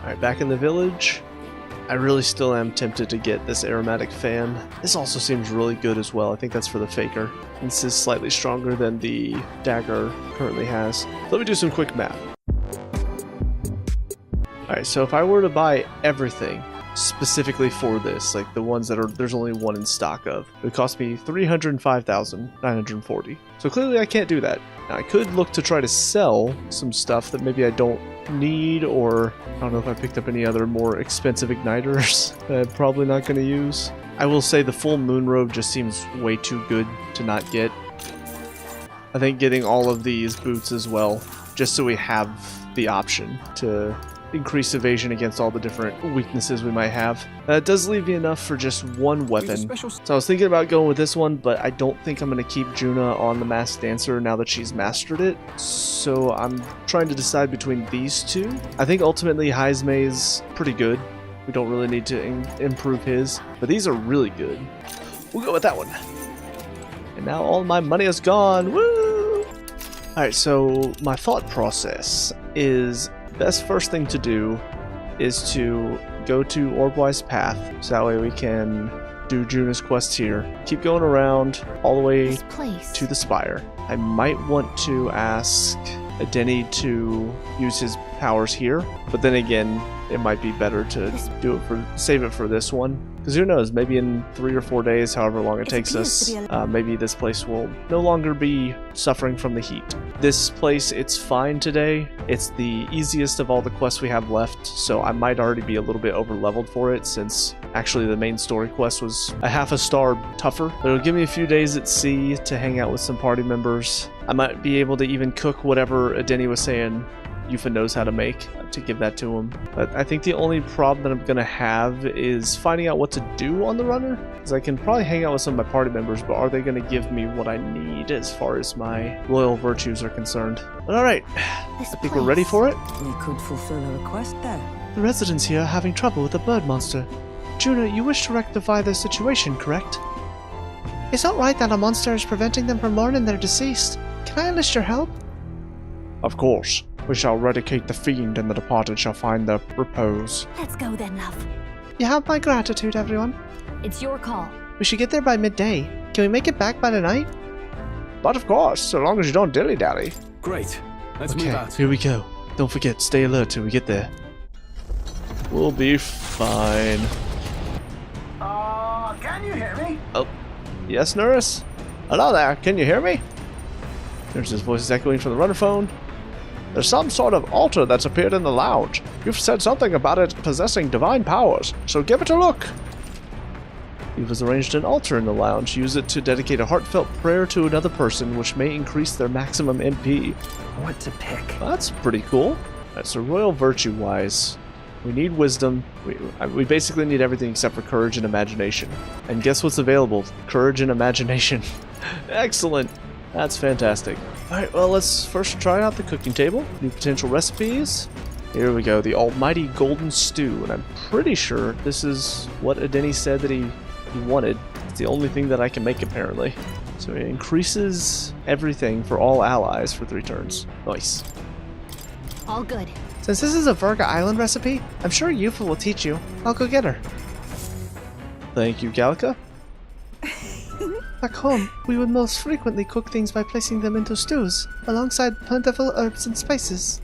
[SPEAKER 1] Alright, back in the village. I really still am tempted to get this aromatic fan. This also seems really good as well. I think that's for the Faker. This is slightly stronger than the dagger currently has. Let me do some quick math. Alright, so if I were to buy everything specifically for this, like the ones that there's only one in stock of, it would cost me 305,940. So clearly I can't do that. Now I could look to try to sell some stuff that maybe I don't need, or I don't know if I picked up any other more expensive igniters that I'm probably not going to use. I will say the full moon robe just seems way too good to not get. I think getting all of these boots as well, just so we have the option to increase evasion against all the different weaknesses we might have. That does leave me enough for just one weapon. So I was thinking about going with this one, but I don't think I'm going to keep Juna on the Masked Dancer now that she's mastered it. So I'm trying to decide between these two. I think ultimately Heisme is pretty good. We don't really need to improve his, but these are really good. We'll go with that one. And now all my money is gone. Woo! Alright, so my thought process is best first thing to do is to go to Orbwise Path, so that way we can do Juna's quest here. Keep going around all the way to the Spire. I might want to ask Adeni to use his powers here, but then again, it might be better to save it for this one. Because who knows, maybe in 3 or 4 days, however long it takes us, maybe this place will no longer be suffering from the heat. This place, it's fine today. It's the easiest of all the quests we have left, so I might already be a little bit over-leveled for it, since actually the main story quest was a half a star tougher. But it'll give me a few days at sea to hang out with some party members. I might be able to even cook whatever Adeni was saying Yufa knows how to make, to give that to him. But I think the only problem that I'm going to have is finding out what to do on the runner. Because I can probably hang out with some of my party members, but are they going to give me what I need as far as my loyal virtues are concerned? But alright, I think we're ready for it.
[SPEAKER 5] We could fulfill a request there.
[SPEAKER 18] The residents here are having trouble with the bird monster. Juna, you wish to rectify their situation, correct? It's not right that a monster is preventing them from mourning their deceased. Can I enlist your help?
[SPEAKER 1] Of course. We shall eradicate the fiend, and the departed shall find their repose.
[SPEAKER 15] Let's go then, love.
[SPEAKER 18] You have my gratitude, everyone.
[SPEAKER 15] It's your call.
[SPEAKER 18] We should get there by midday. Can we make it back by tonight?
[SPEAKER 1] But of course, so long as you don't dilly-dally.
[SPEAKER 4] Great. Let's move out.
[SPEAKER 1] Here we go. Don't forget, stay alert till we get there. We'll be fine.
[SPEAKER 12] Can you hear me?
[SPEAKER 1] Oh, yes, nurse? Hello there, can you hear me? Nurse's voice is echoing from the runner phone. There's some sort of altar that's appeared in the lounge. You've said something about it possessing divine powers, so give it a look. Yufa's arranged an altar in the lounge. Use it to dedicate a heartfelt prayer to another person, which may increase their maximum MP.
[SPEAKER 13] What to pick?
[SPEAKER 1] Well, that's pretty cool. Alright, so royal virtue-wise, we need wisdom. We basically need everything except for courage and imagination. And guess what's available? Courage and imagination. Excellent. That's fantastic. Alright, well, let's first try out the cooking table. New potential recipes. Here we go, the almighty golden stew. And I'm pretty sure this is what Adeni said that he wanted. It's the only thing that I can make, apparently. So it increases everything for all allies for 3 turns. Nice.
[SPEAKER 3] All good.
[SPEAKER 18] Since this is a Virga Island recipe, I'm sure Yufa will teach you. I'll go get her.
[SPEAKER 1] Thank you, Gallica.
[SPEAKER 18] Back home, we would most frequently cook things by placing them into stews, alongside plentiful herbs and spices.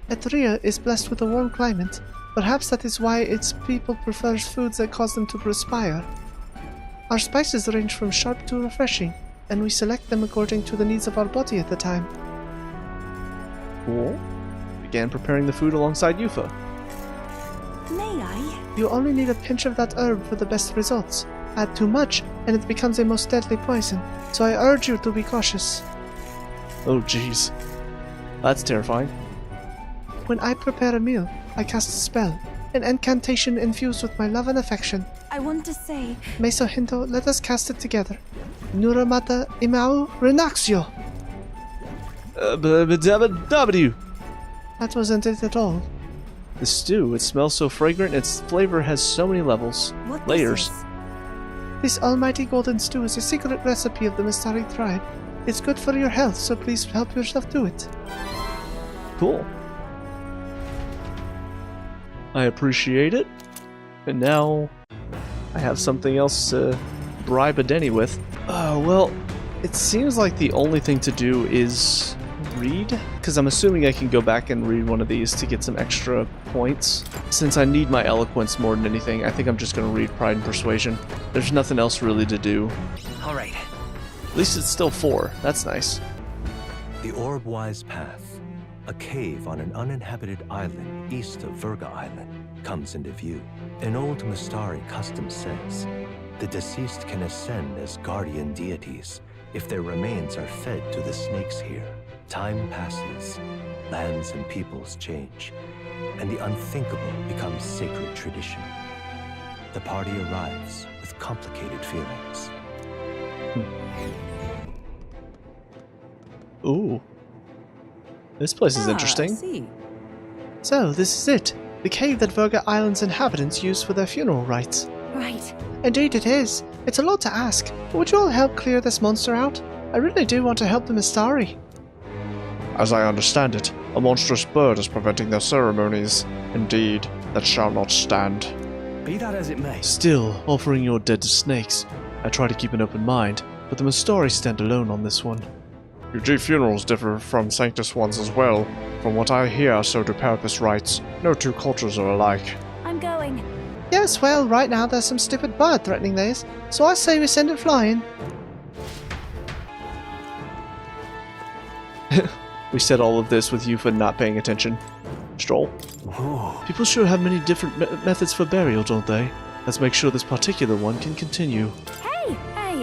[SPEAKER 18] Etria is blessed with a warm climate. Perhaps that is why its people prefers foods that cause them to perspire. Our spices range from sharp to refreshing, and we select them according to the needs of our body at the time.
[SPEAKER 1] Cool. Began preparing the food alongside Yufa.
[SPEAKER 2] May I?
[SPEAKER 18] You only need a pinch of that herb for the best results. Add too much, and it becomes a most deadly poison, so I urge you to be cautious.
[SPEAKER 1] Oh jeez. That's terrifying.
[SPEAKER 18] When I prepare a meal, I cast a spell, an incantation infused with my love and affection.
[SPEAKER 2] I want to say...
[SPEAKER 18] Maso, Hendo, let us cast it together. Nuramata Imau Renaxio! That wasn't it at all.
[SPEAKER 1] The stew, it smells so fragrant, its flavor has so many levels.
[SPEAKER 2] What
[SPEAKER 1] layers.
[SPEAKER 18] This almighty golden stew is a secret recipe of the Mistari tribe. It's good for your health, so please help yourself to it.
[SPEAKER 1] Cool. I appreciate it. And now I have something else to bribe Adeni with. Well, it seems like the only thing to do is read, because I'm assuming I can go back and read one of these to get some extra points. Since I need my eloquence more than anything, I think I'm just going to read Pride and Persuasion. There's nothing else really to do.
[SPEAKER 13] Alright.
[SPEAKER 1] At least it's still 4. That's nice.
[SPEAKER 17] The Orb-Wise Path, a cave on an uninhabited island east of Virga Island, comes into view. An old Mistari custom says the deceased can ascend as guardian deities if their remains are fed to the snakes here. Time passes, lands and peoples change, and the unthinkable becomes sacred tradition. The party arrives with complicated feelings.
[SPEAKER 1] Ooh. This place is interesting.
[SPEAKER 5] I see.
[SPEAKER 18] So, this is it. The cave that Virga Island's inhabitants use for their funeral rites.
[SPEAKER 2] Right.
[SPEAKER 18] Indeed it is. It's a lot to ask, but would you all help clear this monster out? I really do want to help the Mistari.
[SPEAKER 1] As I understand it, a monstrous bird is preventing their ceremonies. Indeed, that shall not stand.
[SPEAKER 4] Be that as it may.
[SPEAKER 1] Still, offering your dead to snakes. I try to keep an open mind, but the Mistari stand alone on this one. UG funerals differ from Sanctus ones as well. From what I hear, so do Parapus rites. No two cultures are alike.
[SPEAKER 15] I'm going.
[SPEAKER 18] Yes, well, right now there's some stupid bird threatening theirs, so I say we send it flying.
[SPEAKER 1] We said all of this with Yufa not paying attention. Stroll.
[SPEAKER 4] Whoa.
[SPEAKER 1] People sure have many different methods for burial, don't they? Let's make sure this particular one can continue.
[SPEAKER 15] Hey!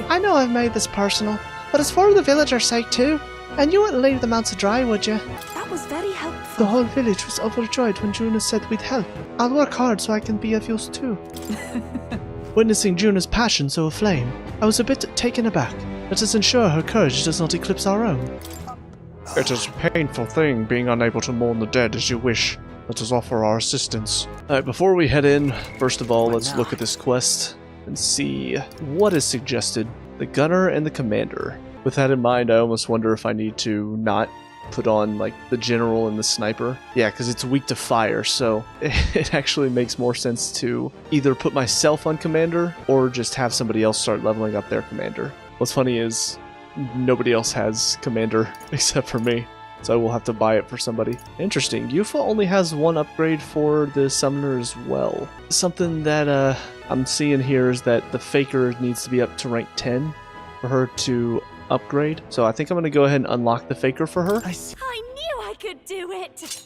[SPEAKER 18] I know I've made this personal, but it's for the villagers' sake too. And you wouldn't leave them out to dry, would you?
[SPEAKER 2] That was very helpful.
[SPEAKER 18] The whole village was overjoyed when Juna said we'd help. I'll work hard so I can be of use too. Witnessing Juna's passion so aflame, I was a bit taken aback. Let us ensure her courage does not eclipse our own.
[SPEAKER 1] It is a painful thing being unable to mourn the dead as you wish. Let us offer our assistance. Alright, before we head in, first of all, let's look at this quest and see what is suggested. The gunner and the commander. With that in mind, I almost wonder if I need to not put on, like, the general and the sniper. Yeah, because it's weak to fire, so it actually makes more sense to either put myself on commander or just have somebody else start leveling up their commander. What's funny is nobody else has commander except for me, so I will have to buy it for somebody. Interesting. Yufa only has one upgrade for the summoner as well. Something that I'm seeing here is that the faker needs to be up to rank 10 for her to upgrade. So I think I'm going to go ahead and unlock the faker for her.
[SPEAKER 15] I knew I could do it!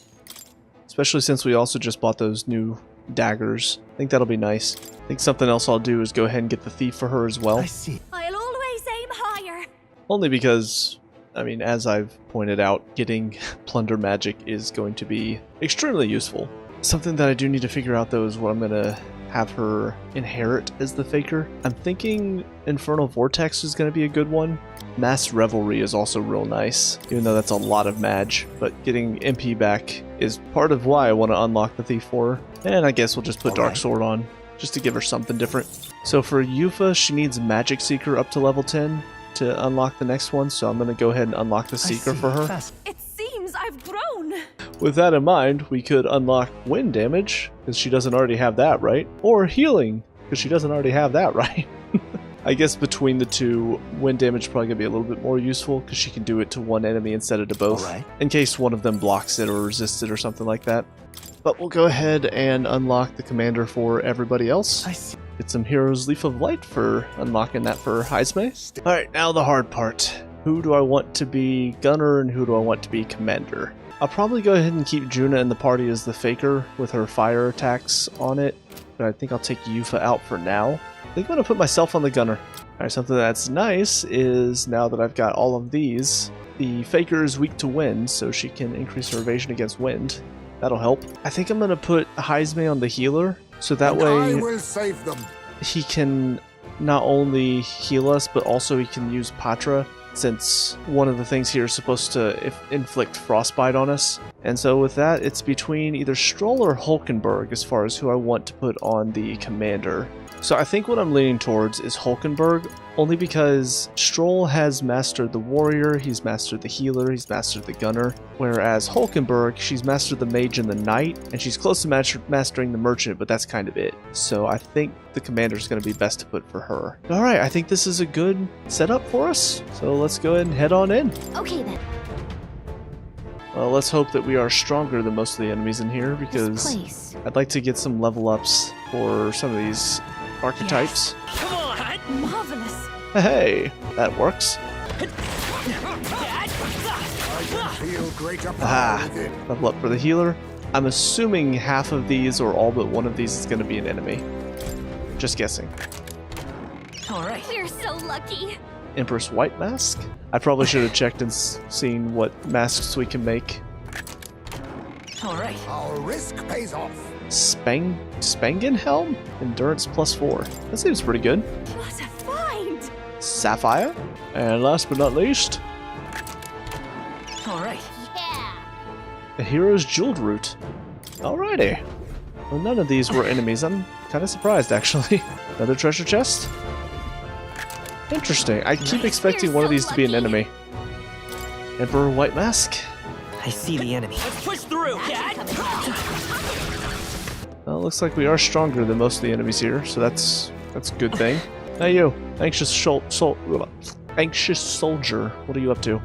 [SPEAKER 1] Especially since we also just bought those new daggers. I think that'll be nice. I think something else I'll do is go ahead and get the thief for her as well.
[SPEAKER 15] I see. I'll always aim higher.
[SPEAKER 1] Only because, I mean, as I've pointed out, getting plunder magic is going to be extremely useful. Something that I do need to figure out though is what I'm going to have her inherit as the faker. I'm thinking Infernal Vortex is going to be a good one. Mass Revelry is also real nice, even though that's a lot of mag, but getting MP back is part of why I want to unlock the thief for her. And I guess we'll just put Dark Sword on, just to give her something different. So for Yufa, she needs Magic Seeker up to level 10 to unlock the next one, so I'm going to go ahead and unlock the Seeker for her.
[SPEAKER 15] It seems I've grown.
[SPEAKER 1] With that in mind, we could unlock wind damage, because she doesn't already have that, right? Or healing, because she doesn't already have that, right? I guess between the two, wind damage is probably going to be a little bit more useful, because she can do it to one enemy instead of to both, in case one of them blocks it or resists it or something like that. But we'll go ahead and unlock the commander for everybody else. Get some Hero's Leaf of Light for unlocking that for Heisme. Alright, now the hard part. Who do I want to be Gunner and who do I want to be Commander? I'll probably go ahead and keep Juna in the party as the Faker with her fire attacks on it, but I think I'll take Yufa out for now. I think I'm going to put myself on the Gunner. Alright, something that's nice is now that I've got all of these, the Faker is weak to wind, so she can increase her evasion against wind. That'll help. I think I'm going to put Heisme on the healer, so that way
[SPEAKER 6] I will save them.
[SPEAKER 1] He can not only heal us, but also he can use Patra, since one of the things here is supposed to inflict frostbite on us. And so with that, it's between either Stroll or Hulkenberg as far as who I want to put on the commander. So I think what I'm leaning towards is Hulkenberg, only because Stroll has mastered the warrior, he's mastered the healer, he's mastered the gunner, whereas Hulkenberg, she's mastered the mage and the knight, and she's close to mastering the merchant, but that's kind of it. So I think the commander is going to be best to put for her. Alright, I think this is a good setup for us, so let's go ahead and head on in.
[SPEAKER 3] Okay then.
[SPEAKER 1] Well, let's hope that we are stronger than most of the enemies in here, because I'd like to get some level ups for some of these archetypes.
[SPEAKER 15] Come on! Marvelous!
[SPEAKER 1] Hey, that works. Level up for the healer. I'm assuming half of these or all but one of these is going to be an enemy. Just guessing.
[SPEAKER 3] Alright. We're so lucky.
[SPEAKER 1] Empress White Mask? I probably should have checked and seen what masks we can make.
[SPEAKER 6] Alright. Our risk pays off.
[SPEAKER 1] Spangenhelm? Endurance +4. That seems pretty good.
[SPEAKER 15] What a find!
[SPEAKER 1] Sapphire? And last but not least,
[SPEAKER 15] Alright.
[SPEAKER 3] Yeah.
[SPEAKER 1] the Hero's Jeweled Root. Alrighty. Well, none of these were enemies. I'm kind of surprised, actually. Another treasure chest? Interesting. I keep expecting one of these to be an enemy. Emperor White Mask?
[SPEAKER 13] I see the enemy.
[SPEAKER 10] Let's push through, Dad!
[SPEAKER 1] Well, looks like we are stronger than most of the enemies here, so that's a good thing. Hey you, anxious soldier, what are you up to?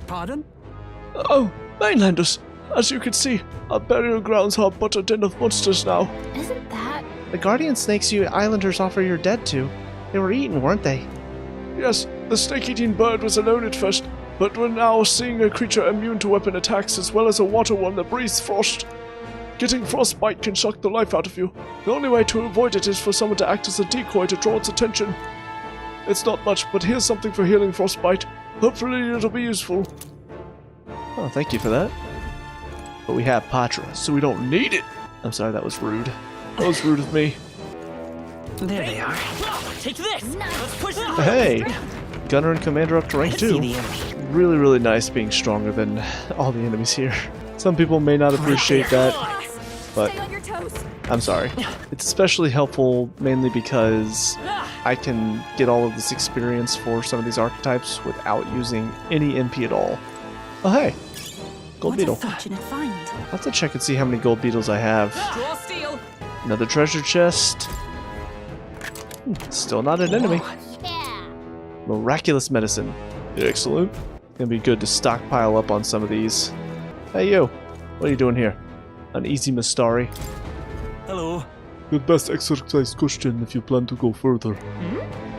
[SPEAKER 4] Pardon?
[SPEAKER 18] Oh, mainlanders! As you can see, our burial grounds are but a den of monsters now.
[SPEAKER 3] Isn't that...
[SPEAKER 1] The guardian snakes you islanders offer your dead to. They were eaten, weren't they?
[SPEAKER 18] Yes, the snake-eating bird was alone at first, but we're now seeing a creature immune to weapon attacks as well as a water one that breathes frost. Getting frostbite can suck the life out of you. The only way to avoid it is for someone to act as a decoy to draw its attention. It's not much, but here's something for healing frostbite. Hopefully it'll be useful.
[SPEAKER 1] Oh, thank you for that. But we have Patra, so we don't need it. I'm sorry, that was rude.
[SPEAKER 18] That was rude of me.
[SPEAKER 13] There they are.
[SPEAKER 10] Take this! Let's push through!
[SPEAKER 1] Hey! Gunner and Commander up to rank 2. Really, really nice being stronger than all the enemies here. Some people may not appreciate that, but I'm sorry. It's especially helpful mainly because I can get all of this experience for some of these archetypes without using any MP at all. Oh hey! Gold beetle.
[SPEAKER 2] What a fortunate find.
[SPEAKER 1] I'll have to check and see how many gold beetles I have. Another treasure chest. Still not an enemy. Miraculous medicine. Excellent. Gonna be good to stockpile up on some of these. Hey you, what are you doing here? Uneasy Mistari.
[SPEAKER 10] Hello.
[SPEAKER 18] You'd best exercise caution if you plan to go further.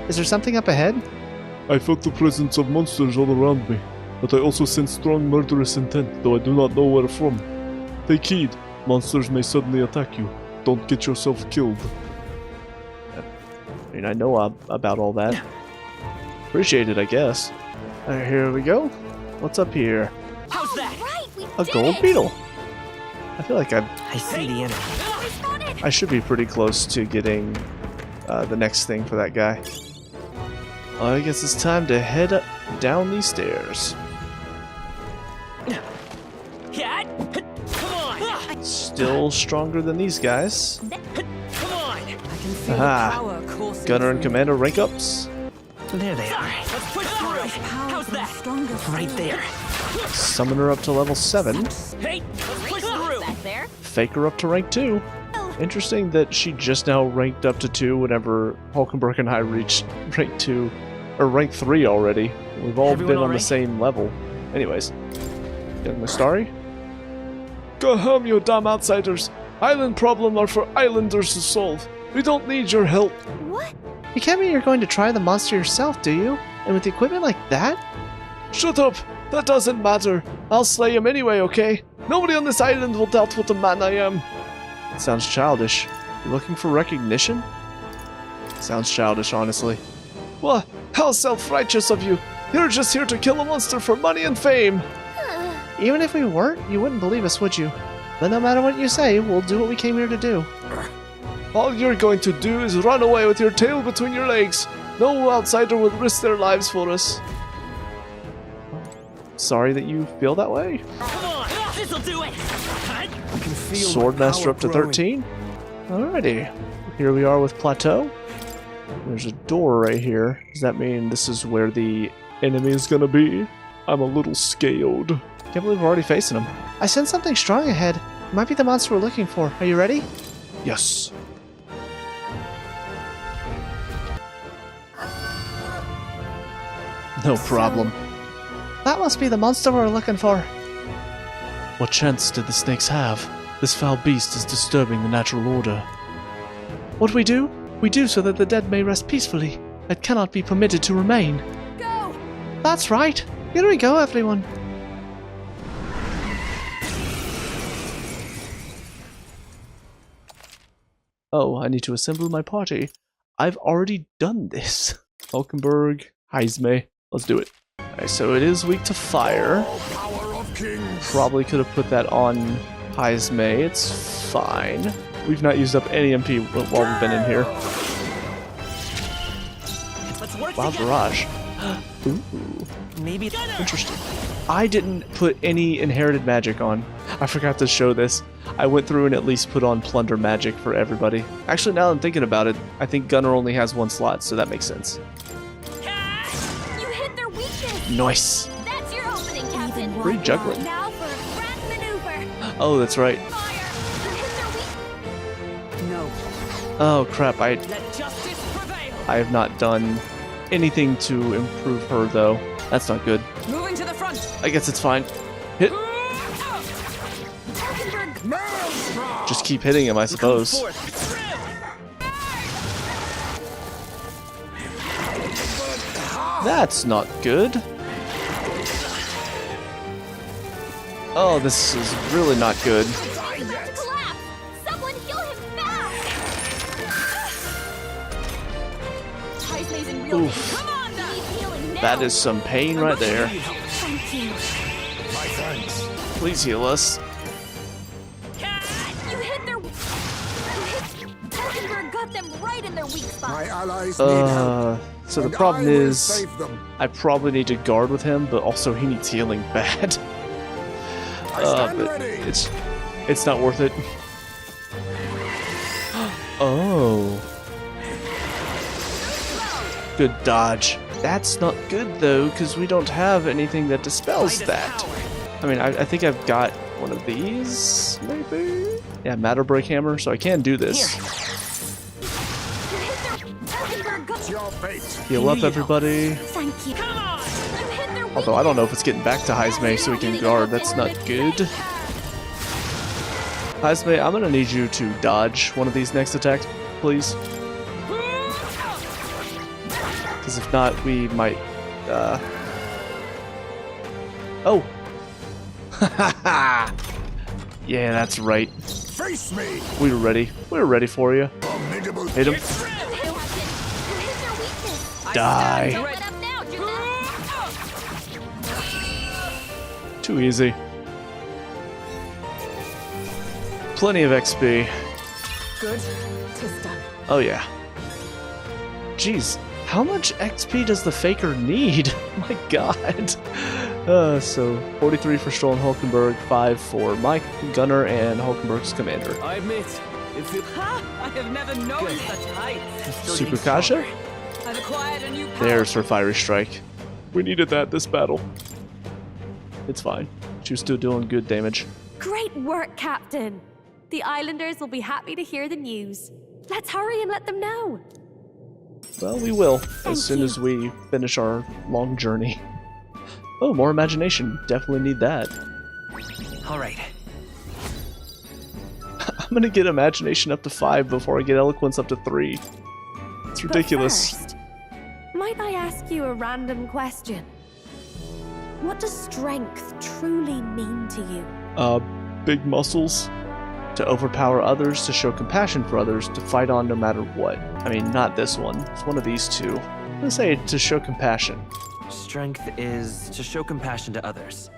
[SPEAKER 1] Is there something up ahead?
[SPEAKER 18] I felt the presence of monsters all around me, but I also sense strong murderous intent, though I do not know where from. Take heed, monsters may suddenly attack you.
[SPEAKER 1] don't get yourself killed. I mean, I know about all that. Appreciate it, I guess. Here we go. What's up here?
[SPEAKER 3] How's that?
[SPEAKER 1] A gold beetle. I feel like
[SPEAKER 13] I see the enemy.
[SPEAKER 1] I should be pretty close to getting the next thing for that guy. I guess it's time to head down these stairs. Still stronger than these guys. Aha! Gunner and Commander rank ups.
[SPEAKER 13] There they are.
[SPEAKER 5] How's that?
[SPEAKER 13] Right there.
[SPEAKER 1] Summoner up to level 7.
[SPEAKER 3] Hey, back there.
[SPEAKER 1] Faker up to rank 2. Interesting that she just now ranked up to 2 whenever Hulkenberg and I reached rank 2, or rank 3 already. We've all been on the same level. Anyways, young Mastari. Go home, you dumb outsiders. Island problem are for islanders to solve. We don't need your help.
[SPEAKER 18] What? You can't mean you're going to try the monster yourself, do you? And with equipment like that?
[SPEAKER 1] Shut up! That doesn't matter. I'll slay him anyway, okay? Nobody on this island will doubt what a man I am. Sounds childish. You looking for recognition? Sounds childish, honestly. What? How self-righteous of you! You're just here to kill a monster for money and fame!
[SPEAKER 18] Even if we weren't, you wouldn't believe us, would you? But no matter what you say, we'll do what we came here to do.
[SPEAKER 1] All you're going to do is run away with your tail between your legs. No outsider will risk their lives for us. Sorry that you feel that way.
[SPEAKER 10] Come on, this'll do it.
[SPEAKER 1] Swordmaster up to 13. Alrighty. Here we are with Plateau. There's a door right here. Does that mean this is where the enemy is gonna be? I'm a little scared. Can't believe we're already facing him.
[SPEAKER 18] I sense something strong ahead. It might be the monster we're looking for. Are you ready?
[SPEAKER 1] Yes. No problem.
[SPEAKER 18] That must be the monster we're looking for.
[SPEAKER 1] What chance did the snakes have? This foul beast is disturbing the natural order.
[SPEAKER 18] What we do so that the dead may rest peacefully. It cannot be permitted to remain.
[SPEAKER 3] Go!
[SPEAKER 18] That's right. Here we go, everyone.
[SPEAKER 1] Oh, I need to assemble my party. I've already done this. Hulkenberg, Heisme. Let's do it. Alright, so it is weak to fire. Probably could have put that on Heisme. It's fine. We've not used up any MP while we've been in here. Wow, Barrage. Ooh.
[SPEAKER 13] Maybe
[SPEAKER 1] interesting. I didn't put any inherited magic on. I forgot to show this. I went through and at least put on plunder magic for everybody. Actually, now that I'm thinking about it, I think Gunner only has 1 slot, so that makes sense.
[SPEAKER 3] You hit their weakness.
[SPEAKER 1] Nice.
[SPEAKER 3] That's your opening, Captain.
[SPEAKER 1] Great juggling.
[SPEAKER 3] Now for a grand maneuver.
[SPEAKER 1] Oh, that's right.
[SPEAKER 5] No.
[SPEAKER 1] Oh crap! I
[SPEAKER 10] Let justice prevail.
[SPEAKER 1] I have not done anything to improve her though. That's not good.
[SPEAKER 5] Moving to the front.
[SPEAKER 1] I guess it's fine. Hit. Just keep hitting him, I suppose. That's not good. Oh, this is really not good.
[SPEAKER 3] Someone heal him fast.
[SPEAKER 1] Oof.
[SPEAKER 3] Come on, now.
[SPEAKER 1] That is some pain right there.
[SPEAKER 3] Thank you.
[SPEAKER 6] My thanks.
[SPEAKER 1] Please heal us.
[SPEAKER 3] You hit their. Hulkenberg got them right in their weak spot.
[SPEAKER 6] My allies need help.
[SPEAKER 1] So the
[SPEAKER 6] and
[SPEAKER 1] problem
[SPEAKER 6] I will
[SPEAKER 1] is,
[SPEAKER 6] save them.
[SPEAKER 1] I probably need to guard with him, but also he needs healing bad. But it's not worth it. Oh. Good dodge. That's not good though, because we don't have anything that dispels that. I mean, I think I've got one of these, maybe? Yeah, Matter Break Hammer, so I can do this. Heal up, everybody.
[SPEAKER 3] Thank you. Come on.
[SPEAKER 1] Although I don't know if it's getting back to Heisme so we can guard. That's not good. Heisme, I'm gonna need you to dodge one of these next attacks, please. Because if not, we might, Oh! Yeah, that's right.
[SPEAKER 6] Face me!
[SPEAKER 1] We were ready. We were ready for you. Hit him. Die. Too easy. Plenty of XP.
[SPEAKER 5] Good. 'Tis done.
[SPEAKER 1] Oh yeah. Jeez, how much XP does the Faker need? My god. So 43 for Stroll and Hulkenberg, 5 for Mike, Gunner, and Hulkenberg's commander.
[SPEAKER 4] I admit, if you...
[SPEAKER 5] Ha! I have never known such heights.
[SPEAKER 1] Super Kasha?
[SPEAKER 5] I've acquired a new power.
[SPEAKER 1] There's her Fiery Strike. We needed that this battle. It's fine. She was still doing good damage.
[SPEAKER 3] Great work, Captain. The Islanders will be happy to hear the news. Let's hurry and let them know.
[SPEAKER 1] Well, we will, as soon as we finish our long journey. Oh, more imagination. Definitely need that.
[SPEAKER 13] Alright.
[SPEAKER 1] I'm gonna get imagination up to 5 before I get eloquence up to 3. It's ridiculous.
[SPEAKER 3] But first, might I ask you a random question? What does strength truly mean to you?
[SPEAKER 1] Big muscles. To overpower others, to show compassion for others, to fight on no matter what. I mean, not this one. It's one of these two. I'm gonna say to show compassion.
[SPEAKER 13] Strength is to show compassion to others,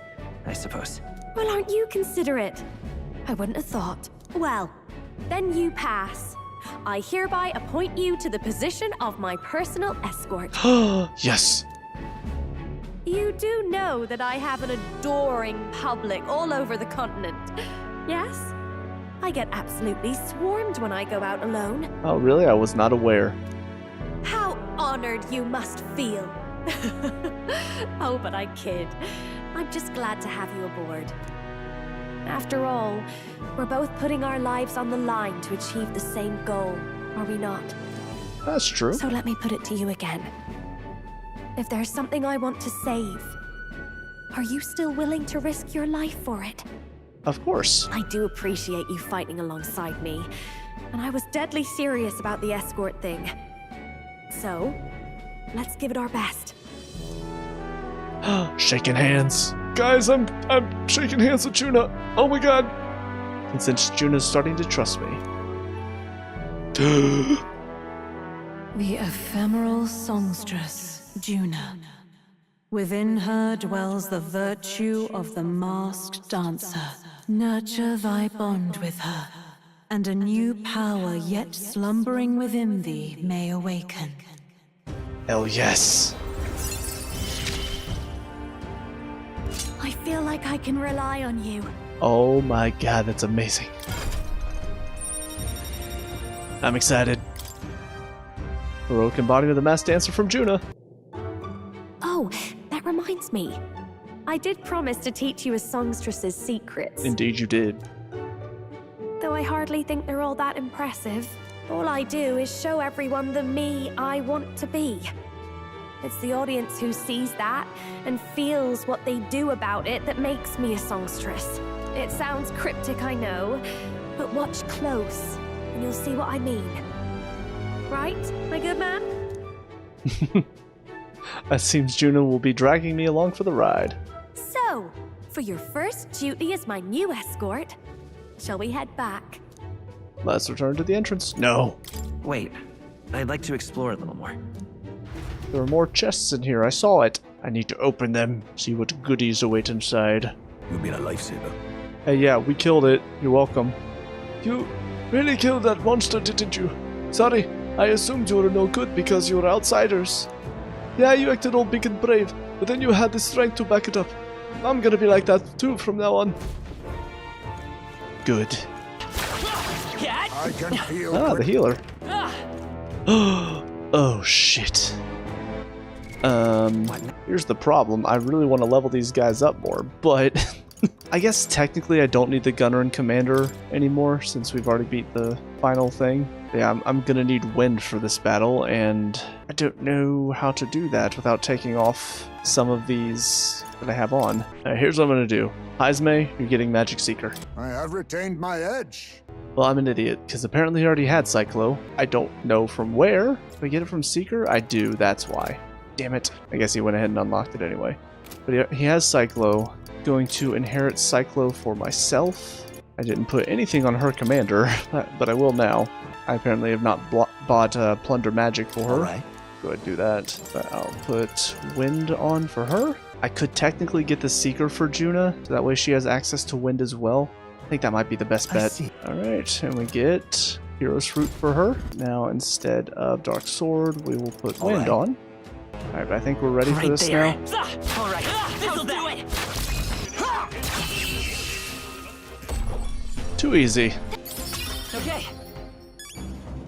[SPEAKER 13] I suppose.
[SPEAKER 3] Well, aren't you considerate? I wouldn't have thought. Well, then you pass. I hereby appoint you to the position of my personal escort.
[SPEAKER 1] Yes.
[SPEAKER 3] You do know that I have an adoring public all over the continent, yes? I get absolutely swarmed when I go out alone.
[SPEAKER 1] Oh, really? I was not aware.
[SPEAKER 3] How honored you must feel. Oh, but I kid. I'm just glad to have you aboard. After all, we're both putting our lives on the line to achieve the same goal, are we not?
[SPEAKER 1] That's true.
[SPEAKER 3] So let me put it to you again. If there's something I want to save, are you still willing to risk your life for it?
[SPEAKER 1] Of course.
[SPEAKER 3] I do appreciate you fighting alongside me, and I was deadly serious about the escort thing. So, let's give it our best.
[SPEAKER 1] Shaking hands. Guys, I'm shaking hands with Juna. Oh my god. And since Juna's starting to trust me.
[SPEAKER 5] The ephemeral songstress, Juna. Within her dwells the virtue of the masked dancer. Nurture thy bond with her, and a new power yet slumbering within thee may awaken.
[SPEAKER 1] Hell yes.
[SPEAKER 3] I feel like I can rely on you.
[SPEAKER 1] Oh my god, that's amazing. I'm excited. Heroic embodiment of the masked dancer from Juna.
[SPEAKER 3] Oh, that reminds me. I did promise to teach you a songstress's secrets.
[SPEAKER 1] Indeed you did.
[SPEAKER 3] Though I hardly think they're all that impressive. All I do is show everyone the me I want to be. It's the audience who sees that and feels what they do about it that makes me a songstress. It sounds cryptic, I know, but watch close and you'll see what I mean. Right, my good man?
[SPEAKER 1] It seems Juna will be dragging me along for the ride.
[SPEAKER 3] So, for your first duty as my new escort, shall we head back?
[SPEAKER 1] Let's return to the entrance. No.
[SPEAKER 13] Wait, I'd like to explore a little more.
[SPEAKER 1] There are more chests in here. I saw it. I need to open them, see what goodies await inside.
[SPEAKER 11] You've been a lifesaver.
[SPEAKER 1] Hey, yeah, we killed it. You're welcome. You really killed that monster, didn't you? Sorry, I assumed you were no good because you were outsiders. Yeah, you acted all big and brave, but then you had the strength to back it up. I'm gonna be like that too from now on. Good.
[SPEAKER 6] I can feel
[SPEAKER 1] Ah, the healer. Oh, shit. Here's the problem. I really want to level these guys up more, but I guess technically I don't need the gunner and commander anymore since we've already beat the final thing. Yeah, I'm gonna need wind for this battle, and I don't know how to do that without taking off some of these that I have on. Here's what I'm gonna do. Heisme, you're getting Magic Seeker.
[SPEAKER 6] I have retained my edge.
[SPEAKER 1] Well, I'm an idiot, because apparently he already had Cyclo. I don't know from where. Did I get it from Seeker? I do, that's why. Damn it. I guess he went ahead and unlocked it anyway. But he has Cyclo. Going to inherit Cyclo for myself. I didn't put anything on her commander, but I will now. I apparently have not bought Plunder Magic for her.
[SPEAKER 8] Alright.
[SPEAKER 1] Go ahead and do that. But I'll put Wind on for her. I could technically get the Seeker for Juna, so that way she has access to Wind as well. I think that might be the best bet. Alright, and we get Hero's Fruit for her. Now instead of Dark Sword, we will put Wind on. Alright, but I think we're ready for this now.
[SPEAKER 10] Alright, this'll do it!
[SPEAKER 1] Too easy.
[SPEAKER 10] Okay.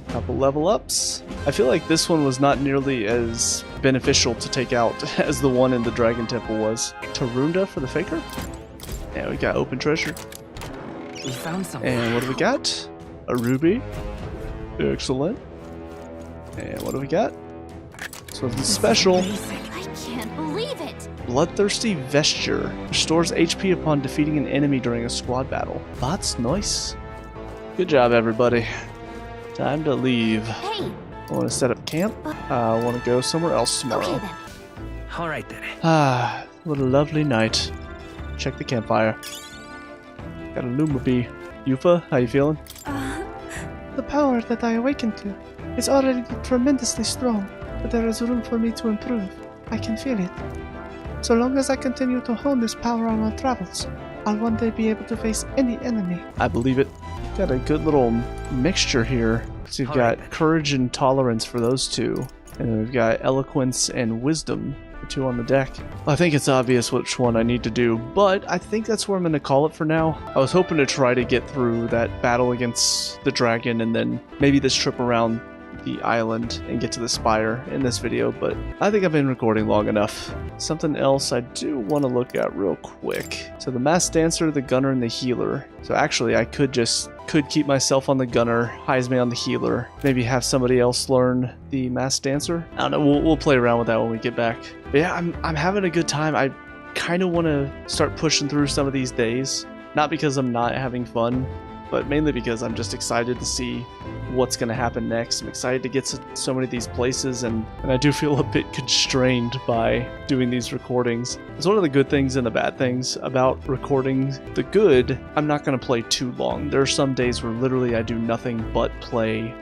[SPEAKER 1] Couple level ups. I feel like this one was not nearly as beneficial to take out as the one in the Dragon Temple was. Tarunda for the Faker. And we got Open Treasure.
[SPEAKER 10] We found something.
[SPEAKER 1] And what do we got? A Ruby. Excellent. And what do we got? This one's special.
[SPEAKER 3] I can't believe it.
[SPEAKER 1] Bloodthirsty Vesture. Restores HP upon defeating an enemy during a squad battle. That's nice. Good job, everybody. Time to leave.
[SPEAKER 3] Hey.
[SPEAKER 1] I want to set up camp. I want to go somewhere else tomorrow.
[SPEAKER 3] Okay, then.
[SPEAKER 10] Alright then.
[SPEAKER 1] What a lovely night. Check the campfire. Got a Luma bee. Yufa, how you feeling?
[SPEAKER 18] The power that I awakened to is already tremendously strong, but there is room for me to improve. I can feel it. So long as I continue to hone this power on our travels, I'll one day be able to face any enemy.
[SPEAKER 1] I believe it. Got a good little mixture here. So you've got courage and tolerance for those two. And then we've got eloquence and wisdom, the two on the deck. I think it's obvious which one I need to do, but I think that's where I'm going to call it for now. I was hoping to try to get through that battle against the dragon and then maybe this trip around the island and get to the spire in this video, but I think I've been recording long enough. Something else I do want to look at real quick. So the Masked Dancer, the Gunner, and the Healer. So actually I could keep myself on the Gunner, Heisme on the Healer, maybe have somebody else learn the Masked Dancer. I don't know, we'll play around with that when we get back. But yeah, I'm having a good time. I kind of want to start pushing through some of these days. Not because I'm not having fun, but mainly because I'm just excited to see what's going to happen next. I'm excited to get to so many of these places, and I do feel a bit constrained by doing these recordings. It's one of the good things and the bad things about recording. The good, I'm not going to play too long. There are some days where literally I do nothing but play,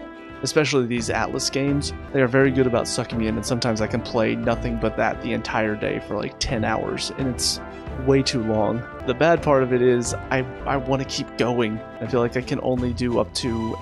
[SPEAKER 1] especially these Atlas games. They are very good about sucking me in, and sometimes I can play nothing but that the entire day for like 10 hours, and it's way too long. The bad part of it is I want to keep going. I feel like I can only do up to,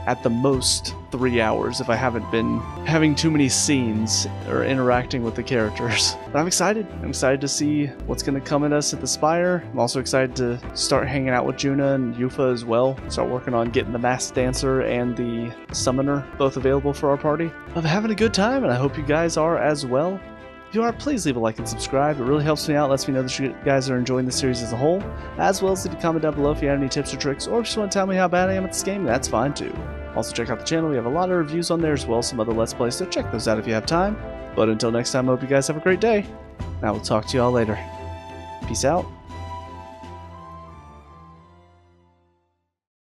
[SPEAKER 1] at the most, 3 hours if I haven't been having too many scenes or interacting with the characters. But I'm excited. I'm excited to see what's going to come at us at the Spire. I'm also excited to start hanging out with Juna and Yufa as well. Start working on getting the Masked Dancer and the Summoner both available for our party. I'm having a good time, and I hope you guys are as well. If you are, please leave a like and subscribe. It really helps me out, lets me know that you guys are enjoying the series as a whole, as well as leave a comment down below if you have any tips or tricks, or if you just want to tell me how bad I am at this game, that's fine too. Also check out the channel, we have a lot of reviews on there as well as some other Let's Plays, so check those out if you have time. But until next time, I hope you guys have a great day, and I will talk to you all later. Peace out.